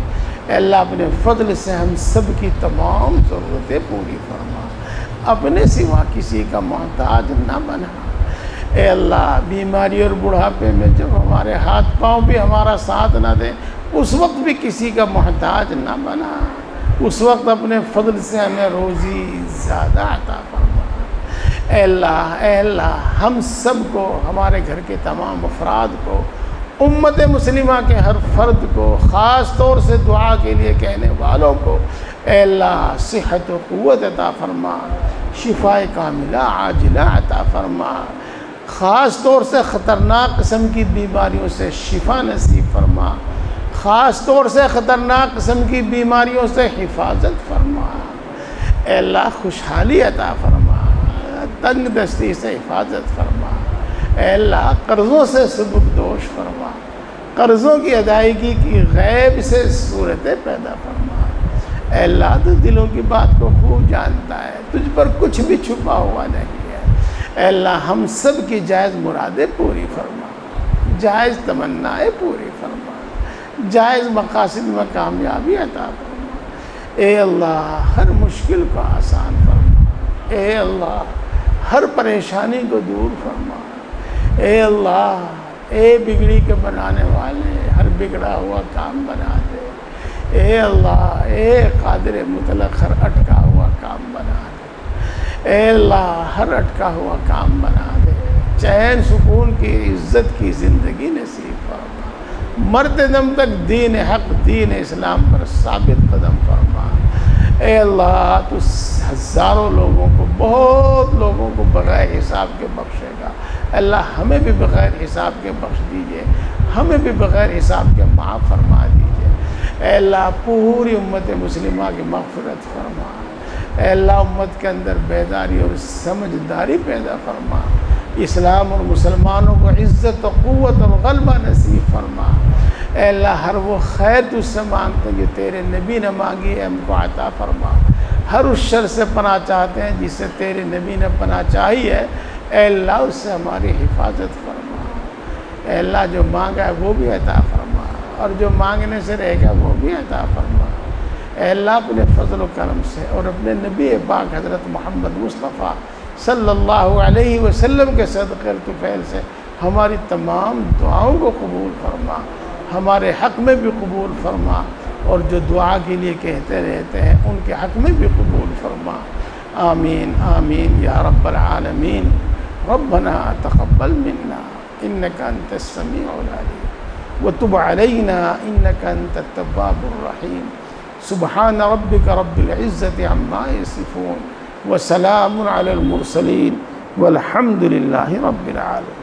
اے اللہ اپنے فضل سے ہم سب کی تمام ضرورتیں پوری فرما، اپنے سوا کسی کا محتاج نہ بنا۔ اے اللہ بیماری اور بڑھاپے میں جب ہمارے ہاتھ پاؤں بھی ہمارا ساتھ نہ دیں اس وقت بھی کسی کا محتاج نہ بنا، اس وقت اپنے فضل سے ہمیں روزی زیادہ عطا فرما۔ اے اللہ ہم سب کو، ہمارے گھر کے تمام افراد کو، امت مسلمہ کے ہر فرد کو، خاص طور سے دعا کے لیے کہنے والوں کو اے اللہ صحت و قوت عطا فرما، شفاء کاملہ عاجلہ عطا فرما، خاص طور سے خطرناک قسم کی بیماریوں سے شفا نصیب فرما، خاص طور سے خطرناک قسم کی بیماریوں سے حفاظت فرما۔ اے اللہ خوشحالی عطا فرما، تنگ دستی سے حفاظت فرما۔ اے اللہ قرضوں سے سبکدوش فرما، قرضوں کی ادائیگی کی غیب سے صورتیں پیدا فرما۔ اے اللہ تو دلوں کی بات کو خوب جانتا ہے، تجھ پر کچھ بھی چھپا ہوا نہیں ہے۔ اے اللہ ہم سب کی جائز مرادیں پوری فرما، جائز تمنائیں پوری فرما، جائز مقاصد میں کامیابی عطا فرما۔ اے اللہ ہر مشکل کو آسان فرما، اے اللہ ہر پریشانی کو دور فرما، اے اللہ اے بگڑی کے بنانے والے ہر بگڑا ہوا کام بنا دے، اے اللہ اے قادر مطلق ہر اٹکا ہوا کام بنا دے، اے اللہ ہر اٹکا ہوا کام بنا دے، چین سکون کی عزت کی زندگی نصیب فرما، مرتے دم تک دین حق دین اسلام پر ثابت قدم فرما۔ اے اللہ تو ہزاروں لوگوں کو بہت لوگوں کو بغیر حساب کے بخشے گا، اللہ ہمیں بھی بغیر حساب کے بخش دیجئے، ہمیں بھی بغیر حساب کے معاف فرما دیجئے۔ اے اللہ پوری امت مسلمہ کی مغفرت فرما، اے اللہ امت کے اندر بیداری اور سمجھداری پیدا فرما، اسلام اور مسلمانوں کو عزت و قوت اور غلبہ نصیب فرما۔ اے اللہ ہر وہ خیر تجھ سے مانگتے ہیں جو تیرے نبی نے مانگی ہے ہم کو عطا فرما، ہر اس شر سے پناہ چاہتے ہیں جس سے تیرے نبی نے پناہ چاہی ہے، اے اللہ اس سے ہماری حفاظت فرما۔ اے اللہ جو مانگا ہے وہ بھی عطا فرما، اور جو مانگنے سے رہ گا وہ بھی عطا فرما۔ اے اللہ اپنے فضل و کرم سے اور اپنے نبی پاک حضرت محمد مصطفیٰ صلی اللہ علیہ وسلم کے صدقے اور طفیل سے ہماری تمام دعاؤں کو قبول فرما، ہمارے حق میں بھی قبول فرما، اور جو دعا کے لیے کہتے رہتے ہیں ان کے حق میں بھی قبول فرما۔ آمین آمین یا رب العالمین۔ ربنا تقبل منا انك انت السميع العليم وتب علينا انك انت التواب الرحيم۔ سبحان ربك رب العزة عما يصفون وسلام على المرسلين والحمد لله رب العالمين۔